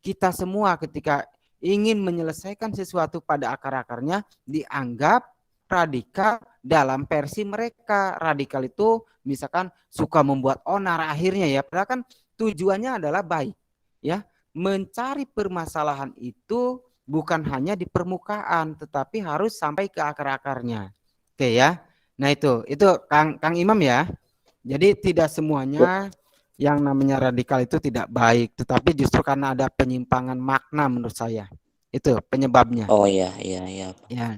kita semua ketika ingin menyelesaikan sesuatu pada akar-akarnya dianggap radikal dalam versi mereka. Radikal itu misalkan suka membuat onar akhirnya ya. Padahal kan tujuannya adalah baik, ya. Mencari permasalahan itu bukan hanya di permukaan, tetapi harus sampai ke akar-akarnya. Oke ya. Nah itu Kang Imam ya. Jadi tidak semuanya yang namanya radikal itu tidak baik, tetapi justru karena ada penyimpangan makna menurut saya. Itu penyebabnya. Oh iya. Ya.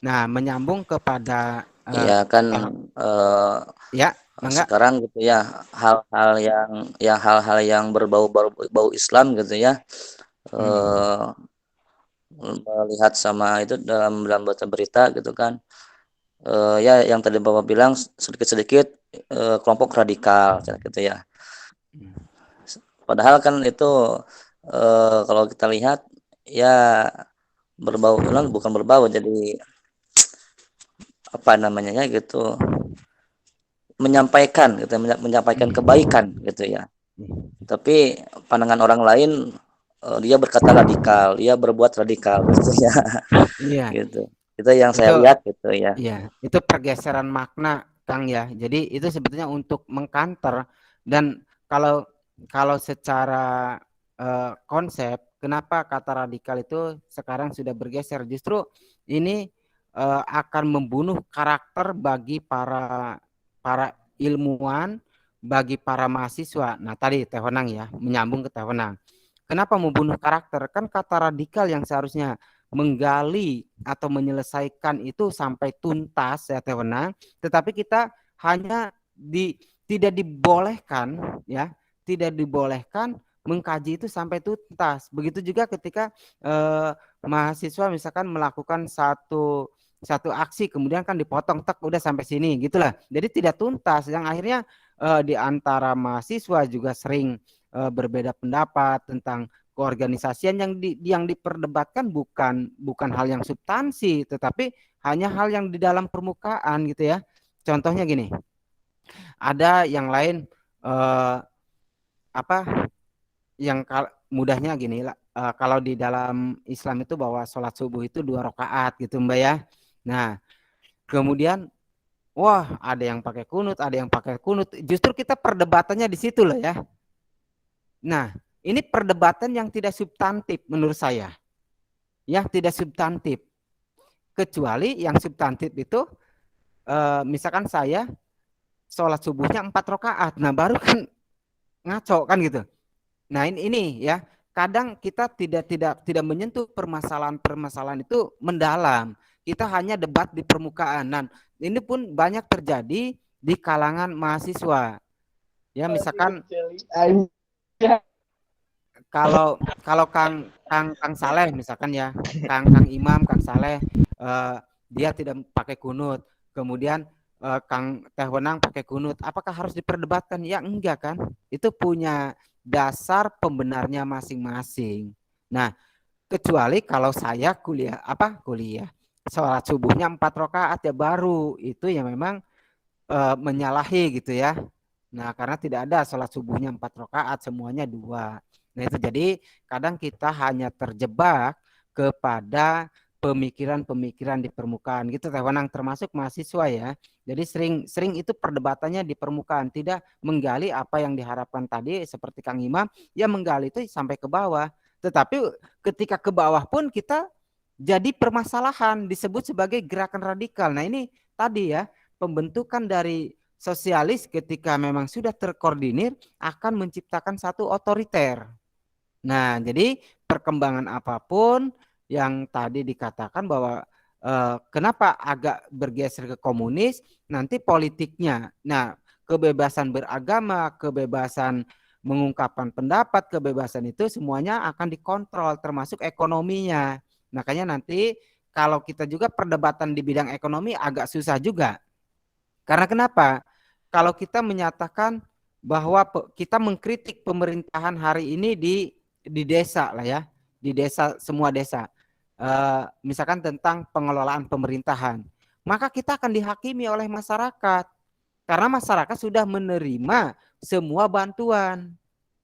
Nah, menyambung kepada Iya kan ya, enggak? sekarang gitu ya hal-hal yang berbau Islam gitu ya. Melihat sama itu dalam berita gitu kan. Ya yang tadi Bapak bilang sedikit-sedikit kelompok radikal gitu ya. Padahal kan itu kalau kita lihat ya bukan berbau jadi apa namanya ya gitu menyampaikan kebaikan gitu ya. Tapi pandangan orang lain dia berkata radikal, dia berbuat radikal gitu ya. Iya. Gitu. Itu yang saya lihat gitu ya. Iya, itu pergeseran makna Kang ya. Jadi itu sebetulnya untuk mengkanter dan kalau secara konsep kenapa kata radikal itu sekarang sudah bergeser justru ini akan membunuh karakter bagi para ilmuwan, bagi para mahasiswa. Nah, tadi Teh Wenang ya, menyambung ke Teh Wenang. Kenapa membunuh karakter? Kan kata radikal yang seharusnya menggali atau menyelesaikan itu sampai tuntas ya Teh Wenang, tetapi kita hanya tidak dibolehkan ya, tidak dibolehkan mengkaji itu sampai tuntas. Begitu juga ketika mahasiswa misalkan melakukan satu aksi kemudian kan dipotong tek udah sampai sini gitulah. Jadi tidak tuntas yang akhirnya di antara mahasiswa juga sering berbeda pendapat tentang keorganisasian yang diperdebatkan bukan hal yang substansi tetapi hanya hal yang di dalam permukaan gitu ya. Contohnya gini. Ada yang lain yang mudahnya gini lah. Kalau di dalam Islam itu bahwa sholat subuh itu 2 rakaat gitu Mbak ya. Nah, kemudian wah ada yang pakai kunut, ada yang pakai kunut. Justru kita perdebatannya di situ loh ya. Nah, ini perdebatan yang tidak substantif menurut saya. Ya, tidak substantif. Kecuali yang substantif itu misalkan saya sholat subuhnya 4 rakaat. Nah, baru kan ngaco kan gitu. Nah, ini ya. kadang kita tidak menyentuh permasalahan itu mendalam. Kita hanya debat di permukaan. Dan ini pun banyak terjadi di kalangan mahasiswa. Ya, misalkan kalau Kang Saleh misalkan ya, Kang Imam, Kang Saleh dia tidak pakai kunut. Kemudian Kang Teh Wenang pakai kunut. Apakah harus diperdebatkan? Ya enggak kan? Itu punya dasar pembenarnya masing-masing. Nah, kecuali kalau saya kuliah sholat subuhnya 4 rakaat ya baru itu ya memang menyalahi gitu ya. Nah, karena tidak ada sholat subuhnya 4 rakaat, semuanya 2. Nah, itu jadi kadang kita hanya terjebak kepada pemikiran-pemikiran di permukaan gitu Teh Wenang, termasuk mahasiswa ya. Jadi sering itu perdebatannya di permukaan, tidak menggali apa yang diharapkan tadi seperti Kang Imam, ya menggali itu sampai ke bawah. Tetapi ketika ke bawah pun kita jadi permasalahan disebut sebagai gerakan radikal. Nah, ini tadi ya pembentukan dari sosialis ketika memang sudah terkoordinir akan menciptakan satu otoriter. Nah, jadi perkembangan apapun yang tadi dikatakan bahwa kenapa agak bergeser ke komunis, nanti politiknya. Nah, kebebasan beragama, kebebasan mengungkapkan pendapat, kebebasan itu semuanya akan dikontrol, termasuk ekonominya. Makanya nanti kalau kita juga perdebatan di bidang ekonomi agak susah juga. Karena kenapa? Kalau kita menyatakan bahwa kita mengkritik pemerintahan hari ini di desa lah ya, di desa, semua desa, misalkan tentang pengelolaan pemerintahan, maka kita akan dihakimi oleh masyarakat karena masyarakat sudah menerima semua bantuan.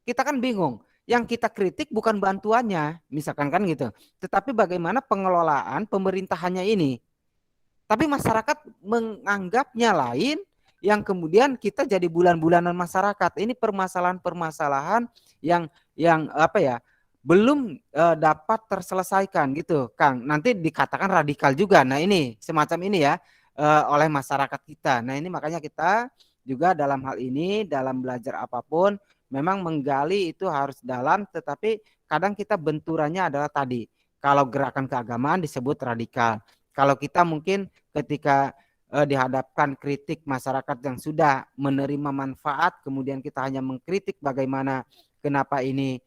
Kita kan bingung, yang kita kritik bukan bantuannya, misalkan kan gitu, tetapi bagaimana pengelolaan pemerintahannya ini. Tapi masyarakat menganggapnya lain, yang kemudian kita jadi bulan-bulanan masyarakat. Ini permasalahan-permasalahan yang apa ya, belum dapat terselesaikan gitu, Kang. Nanti dikatakan radikal juga. Nah, ini semacam ini ya oleh masyarakat kita. Nah, ini makanya kita juga dalam hal ini, dalam belajar apapun memang menggali itu harus dalam, tetapi kadang kita benturannya adalah tadi. Kalau gerakan keagamaan disebut radikal. Kalau kita mungkin ketika dihadapkan kritik masyarakat yang sudah menerima manfaat, kemudian kita hanya mengkritik bagaimana kenapa ini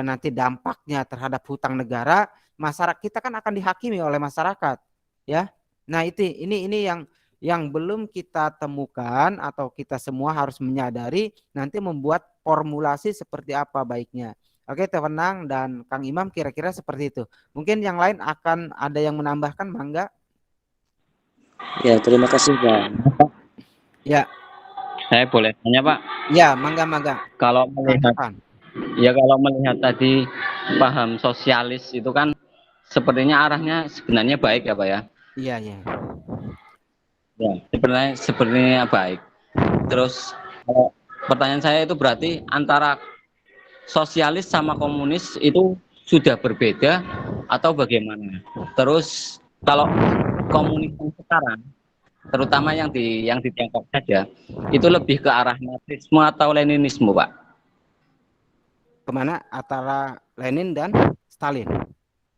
nanti dampaknya terhadap hutang negara, masyarakat kita kan akan dihakimi oleh masyarakat, ya. Nah, ini yang belum kita temukan atau kita semua harus menyadari nanti membuat formulasi seperti apa baiknya. Oke, Teh Wenang dan Kang Imam kira-kira seperti itu. Mungkin yang lain akan ada yang menambahkan, mangga? Ya, terima kasih, Pak. Ya. Saya boleh tanya, Pak? Ya, mangga. Kalau melihat tadi paham sosialis itu kan sepertinya arahnya sebenarnya baik ya, Pak ya? Iya. Ya, sebenarnya baik. Terus pertanyaan saya itu berarti antara sosialis sama komunis itu sudah berbeda atau bagaimana? Terus kalau komunis sekarang, terutama yang di Tiongkok saja, itu lebih ke arah marxisme atau leninisme, Pak? Kemana? Antara Lenin dan Stalin?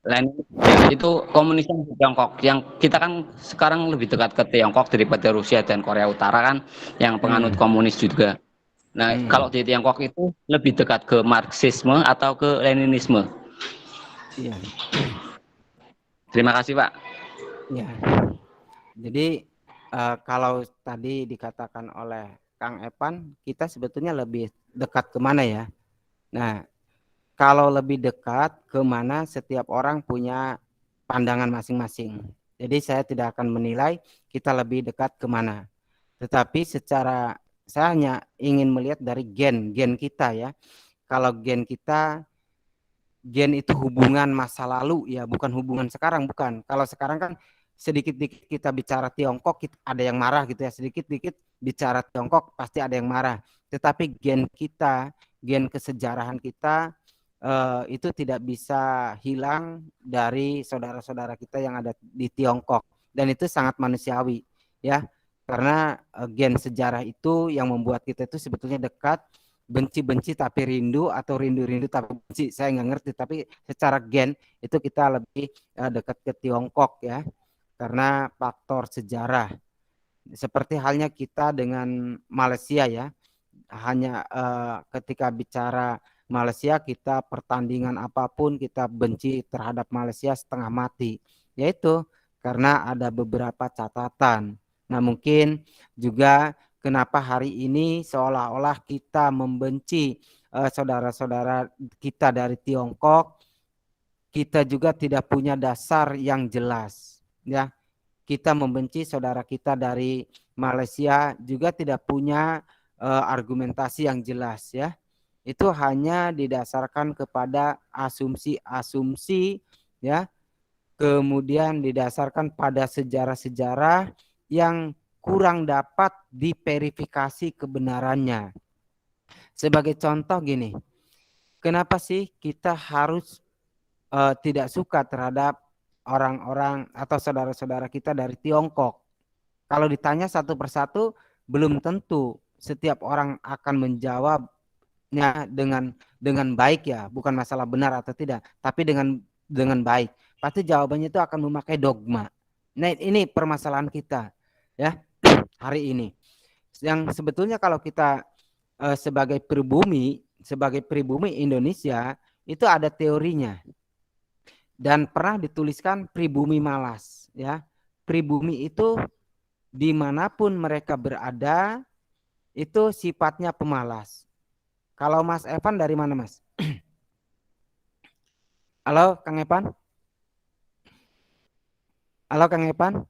Lenin ya, itu komunis yang di Tiongkok. Yang kita kan sekarang lebih dekat ke Tiongkok daripada Rusia dan Korea Utara kan, yang penganut komunis juga. Nah, kalau di Tiongkok itu lebih dekat ke marxisme atau ke leninisme? Iya. Terima kasih, Pak. Ya. Jadi kalau tadi dikatakan oleh Kang Epan, kita sebetulnya lebih dekat kemana ya? Nah, kalau lebih dekat kemana setiap orang punya pandangan masing-masing. Jadi saya tidak akan menilai kita lebih dekat kemana. Tetapi secara saya hanya ingin melihat dari gen kita ya. Kalau gen itu hubungan masa lalu ya, bukan hubungan sekarang, bukan. Kalau sekarang kan sedikit-dikit kita bicara Tiongkok ada yang marah gitu ya, sedikit-dikit bicara Tiongkok pasti ada yang marah. Tetapi gen kita, gen kesejarahan kita itu tidak bisa hilang dari saudara-saudara kita yang ada di Tiongkok, dan itu sangat manusiawi ya, karena gen sejarah itu yang membuat kita itu sebetulnya dekat benci-benci tapi rindu atau rindu-rindu tapi benci, saya nggak ngerti, tapi secara gen itu kita lebih dekat ke Tiongkok ya, karena faktor sejarah. Seperti halnya kita dengan Malaysia ya, hanya ketika bicara Malaysia, kita pertandingan apapun kita benci terhadap Malaysia setengah mati, yaitu karena ada beberapa catatan. Nah, mungkin juga kenapa hari ini seolah-olah kita membenci saudara-saudara kita dari Tiongkok, kita juga tidak punya dasar yang jelas ya. Kita membenci saudara kita dari Malaysia juga tidak punya argumentasi yang jelas ya. Itu hanya didasarkan kepada asumsi-asumsi ya. Kemudian didasarkan pada sejarah-sejarah yang kurang dapat diverifikasi kebenarannya. Sebagai contoh gini, kenapa sih kita harus tidak suka terhadap orang-orang atau saudara-saudara kita dari Tiongkok? Kalau ditanya satu persatu, belum tentu setiap orang akan menjawabnya dengan baik ya, bukan masalah benar atau tidak, tapi dengan baik. Pasti jawabannya itu akan memakai dogma. Nah, ini permasalahan kita ya hari ini. Yang sebetulnya kalau kita sebagai pribumi Indonesia itu ada teorinya. Dan pernah dituliskan pribumi malas ya. Pribumi itu dimanapun mereka berada itu sifatnya pemalas. Kalau Mas Evan dari mana Mas? Halo Kang Evan? Halo Kang Evan?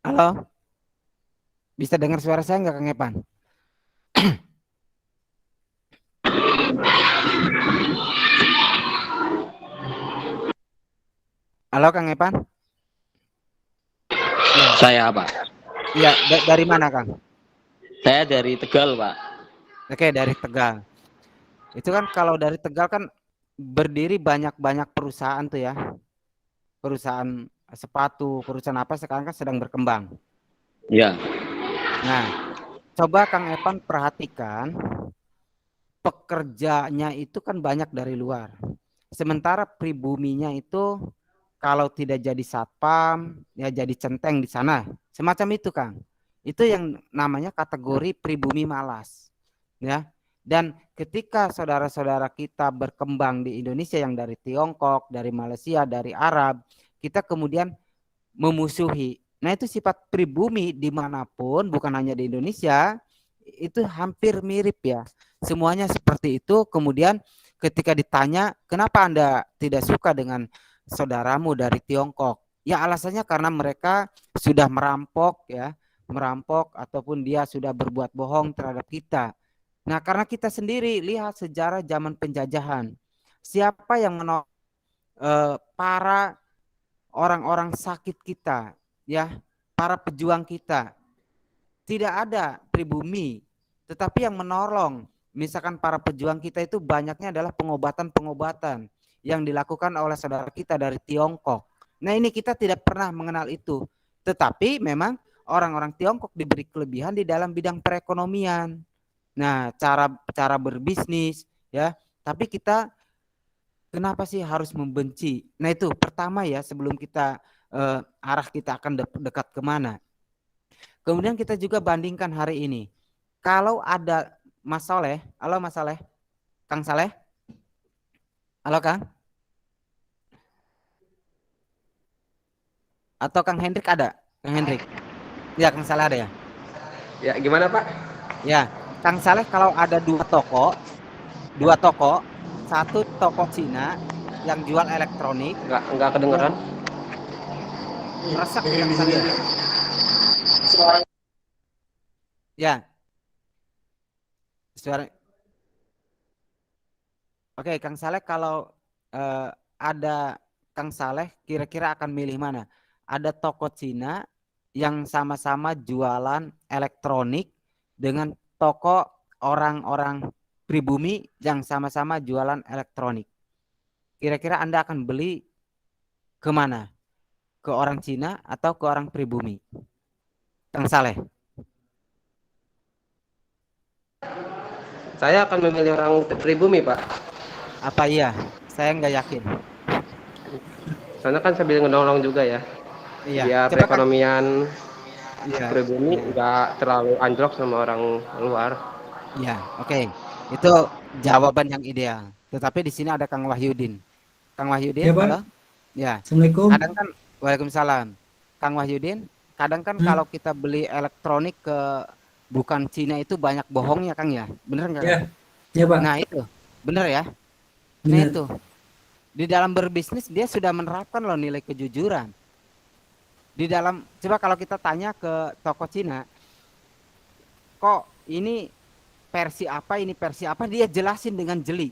Halo? Bisa dengar suara saya nggak Kang Evan? Halo Kang Evan? Ya. Saya Pak. Iya, dari mana Kang? Saya dari Tegal Pak. Oke, dari Tegal. Itu kan kalau dari Tegal kan berdiri banyak-banyak perusahaan tuh ya. Perusahaan sepatu, perusahaan apa sekarang kan sedang berkembang. Iya. Nah, coba Kang Evan perhatikan pekerjanya itu kan banyak dari luar. Sementara pribuminya itu kalau tidak jadi satpam, ya jadi centeng di sana. Semacam itu, Kang. Itu yang namanya kategori pribumi malas. Ya. Dan ketika saudara-saudara kita berkembang di Indonesia yang dari Tiongkok, dari Malaysia, dari Arab, kita kemudian memusuhi. Nah, itu sifat pribumi dimanapun, bukan hanya di Indonesia, itu hampir mirip ya. Semuanya seperti itu. Kemudian ketika ditanya, kenapa Anda tidak suka dengan saudaramu dari Tiongkok? Ya alasannya karena mereka sudah merampok ya, merampok ataupun dia sudah berbuat bohong terhadap kita. Nah, karena kita sendiri lihat sejarah zaman penjajahan. Siapa yang menolak para orang-orang sakit kita ya, para pejuang kita? Tidak ada pribumi, tetapi yang menolong misalkan para pejuang kita itu banyaknya adalah pengobatan-pengobatan yang dilakukan oleh saudara kita dari Tiongkok. Nah, ini kita tidak pernah mengenal itu. Tetapi memang orang-orang Tiongkok diberi kelebihan di dalam bidang perekonomian. Nah, cara berbisnis ya. Tapi kita kenapa sih harus membenci? Nah, itu pertama ya, sebelum kita arah kita akan dekat kemana. Kemudian kita juga bandingkan hari ini. Kalau ada Mas Saleh, halo Mas Saleh, Kang Saleh, halo Kang, atau Kang Hendrik ada? Kang Hendrik, ya Kang Saleh ada ya? Ya, gimana Pak? Ya, Kang Saleh kalau ada dua toko, satu toko Cina yang jual elektronik, Enggak kedengeran. Resek Kang Saleh. Ya. Suara. Oke, Kang Saleh kalau ada Kang Saleh kira-kira akan milih mana? Ada toko Cina yang sama-sama jualan elektronik dengan toko orang-orang pribumi yang sama-sama jualan elektronik. Kira-kira Anda akan beli kemana? Ke orang Cina atau ke orang pribumi? Kang Saleh. saya akan memilih orang pribumi, Pak. Apa iya? Saya nggak yakin. Soalnya kan sambil menolong juga ya. Iya. Biar Coba Kang. perekonomian Iya. pribumi nggak terlalu anjlok sama orang luar. Ya, oke. Itu jawaban yang ideal. Tetapi di sini ada Kang Wahyudin. Kang Wahyudin, Ya, Pak. halo? Ya. Assalamualaikum. Kadang kan, Waalaikumsalam. Kang Wahyudin, kadang kan kalau kita beli elektronik ke bukan Cina itu banyak bohongnya, Kang ya? Bener nggak? Ya, Kang? ya Pak. Nah itu, bener ya? Nah Benar. itu, di dalam berbisnis dia sudah menerapkan loh nilai kejujuran. Di dalam, coba kalau kita tanya ke toko Cina, kok ini versi apa, ini versi apa, dia jelasin dengan jeli.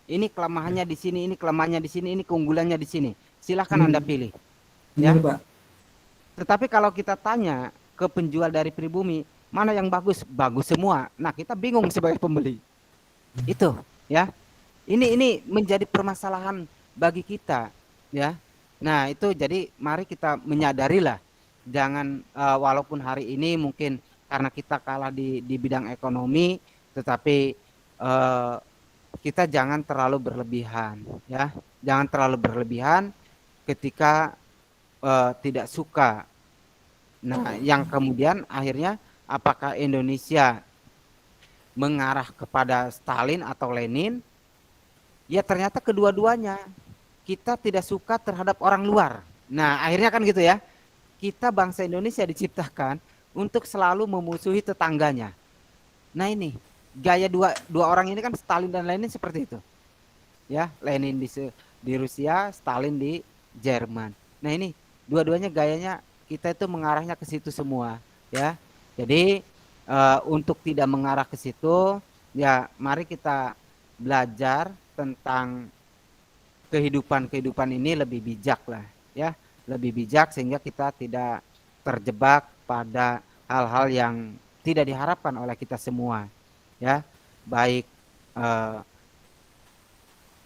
Ini kelemahannya di sini, ini kelemahannya di sini, ini keunggulannya di sini. Silahkan Anda pilih. Ya. Benar, Pak. Tetapi kalau kita tanya ke penjual dari pribumi, mana yang bagus? Bagus semua. Nah, kita bingung sebagai pembeli. Itu, ya. Ini menjadi permasalahan bagi kita, ya. Nah, itu jadi mari kita menyadarilah. Jangan walaupun hari ini mungkin karena kita kalah di bidang ekonomi, tetapi kita jangan terlalu berlebihan, ya. Jangan terlalu berlebihan ketika tidak suka. Nah, yang kemudian akhirnya apakah Indonesia mengarah kepada Stalin atau Lenin? Ya ternyata kedua-duanya. Kita tidak suka terhadap orang luar. Nah, akhirnya kan gitu ya. Kita bangsa Indonesia diciptakan untuk selalu memusuhi tetangganya. Nah, ini gaya dua orang ini kan Stalin dan Lenin seperti itu. Ya, Lenin di Rusia, Stalin di Jerman. Nah, ini dua-duanya gayanya kita itu mengarahnya ke situ semua, ya. Jadi untuk tidak mengarah ke situ, ya mari kita belajar tentang kehidupan ini lebih bijak lah, ya, lebih bijak sehingga kita tidak terjebak pada hal-hal yang tidak diharapkan oleh kita semua, ya, baik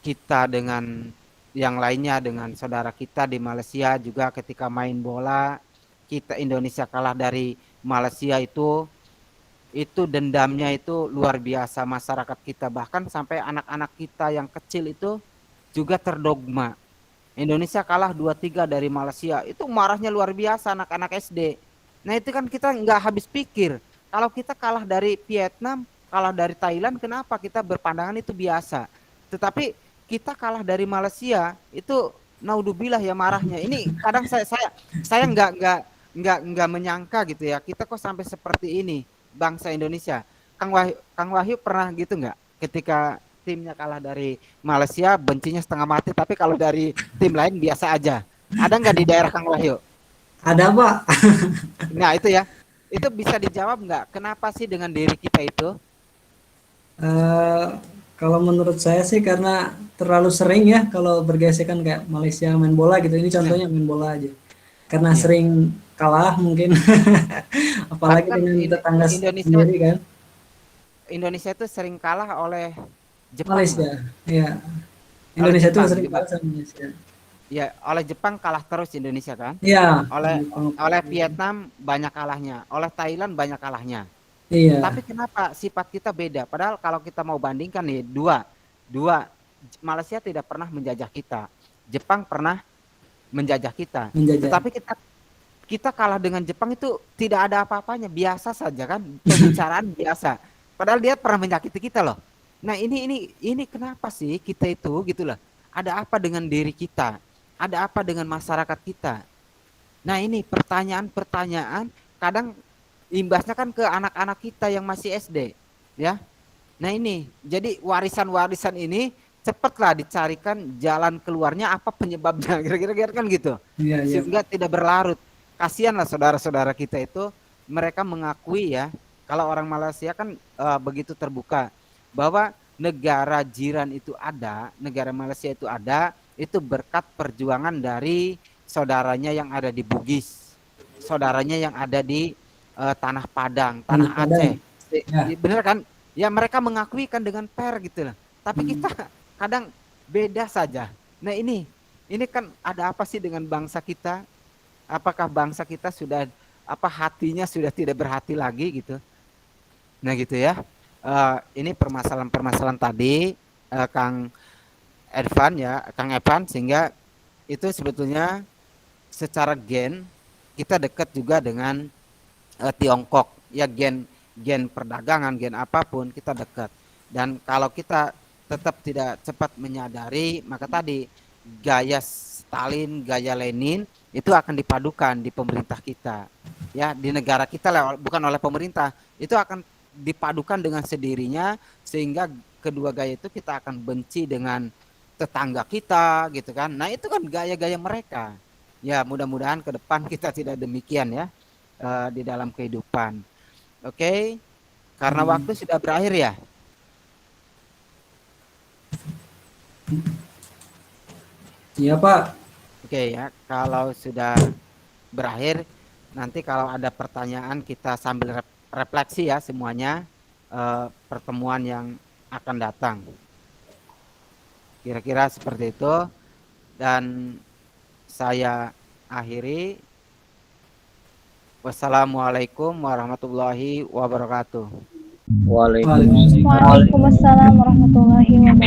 kita dengan yang lainnya, dengan saudara kita di Malaysia juga ketika main bola, kita Indonesia kalah dari Malaysia itu dendamnya itu luar biasa masyarakat kita, bahkan sampai anak-anak kita yang kecil itu juga terdogma. Indonesia kalah 2-3 dari Malaysia, itu marahnya luar biasa anak-anak SD. Nah itu kan kita nggak habis pikir. Kalau kita kalah dari Vietnam, kalah dari Thailand, kenapa kita berpandangan itu biasa? Tetapi kita kalah dari Malaysia itu naudzubillah ya marahnya. Ini kadang saya nggak menyangka gitu ya. Kita kok sampai seperti ini bangsa Indonesia. Kang Wahyu pernah gitu nggak ketika timnya kalah dari Malaysia bencinya setengah mati, tapi kalau dari tim lain biasa aja. Ada nggak di daerah Kang Wahyu? Ada, Pak. Nah itu ya, itu bisa dijawab nggak? Kenapa sih dengan diri kita itu? Kalau menurut saya sih karena terlalu sering ya kalau bergesekan kayak Malaysia main bola gitu. Ini contohnya main bola aja. Karena sering kalah mungkin. Apalagi Bahkan dengan tetangga sendiri kan. Indonesia itu sering kalah oleh Jepang. Malaysia, iya. Indonesia itu sering kalah sama Malaysia. Ya, oleh Jepang kalah terus Indonesia kan? Iya. Oleh Vietnam banyak kalahnya, oleh Thailand banyak kalahnya. Iya. Tapi kenapa sifat kita beda? Padahal kalau kita mau bandingkan nih dua, Malaysia tidak pernah menjajah kita, Jepang pernah menjajah kita. Tetapi kita kalah dengan Jepang itu tidak ada apa-apanya, biasa saja kan, pembicaraan biasa. Padahal dia pernah menyakiti kita loh. Nah ini kenapa sih kita itu gitulah? Ada apa dengan diri kita? Ada apa dengan masyarakat kita? Nah ini pertanyaan kadang imbasnya kan ke anak-anak kita yang masih SD, ya. Nah ini jadi warisan ini cepatlah dicarikan jalan keluarnya, apa penyebabnya, kira-kira kan gitu. Iya. Sehingga tidak berlarut. Kasihanlah saudara-saudara kita itu, mereka mengakui ya, kalau orang Malaysia kan begitu terbuka bahwa negara jiran itu ada, negara Malaysia itu ada, itu berkat perjuangan dari saudaranya yang ada di Bugis, saudaranya yang ada di Tanah Padang, Tanah Aceh. Ya. Bener kan? Ya mereka mengakui kan dengan fair gitu lah. Tapi kita kadang beda saja. Nah ini kan ada apa sih dengan bangsa kita? Apakah bangsa kita sudah hatinya sudah tidak berhati lagi gitu? Nah gitu ya. ini permasalahan-permasalahan tadi, Kang Evan, sehingga itu sebetulnya secara gen kita dekat juga dengan Tiongkok, ya gen perdagangan, gen apapun kita dekat. Dan kalau kita tetap tidak cepat menyadari, maka tadi gaya Stalin, gaya Lenin itu akan dipadukan di pemerintah kita, ya di negara kita, bukan oleh pemerintah, itu akan dipadukan dengan sendirinya, sehingga kedua gaya itu kita akan benci dengan tetangga kita, gitu kan. Nah itu kan gaya-gaya mereka. Ya mudah-mudahan ke depan kita tidak demikian ya di dalam kehidupan. Oke, karena waktu sudah berakhir ya. Iya Pak. Oke ya, kalau sudah berakhir, nanti kalau ada pertanyaan kita sambil refleksi ya semuanya, pertemuan yang akan datang. Kira-kira seperti itu, dan saya akhiri. Wassalamualaikum warahmatullahi wabarakatuh. Waalaikumsalam. Waalaikumsalam warahmatullahi wabarakatuh.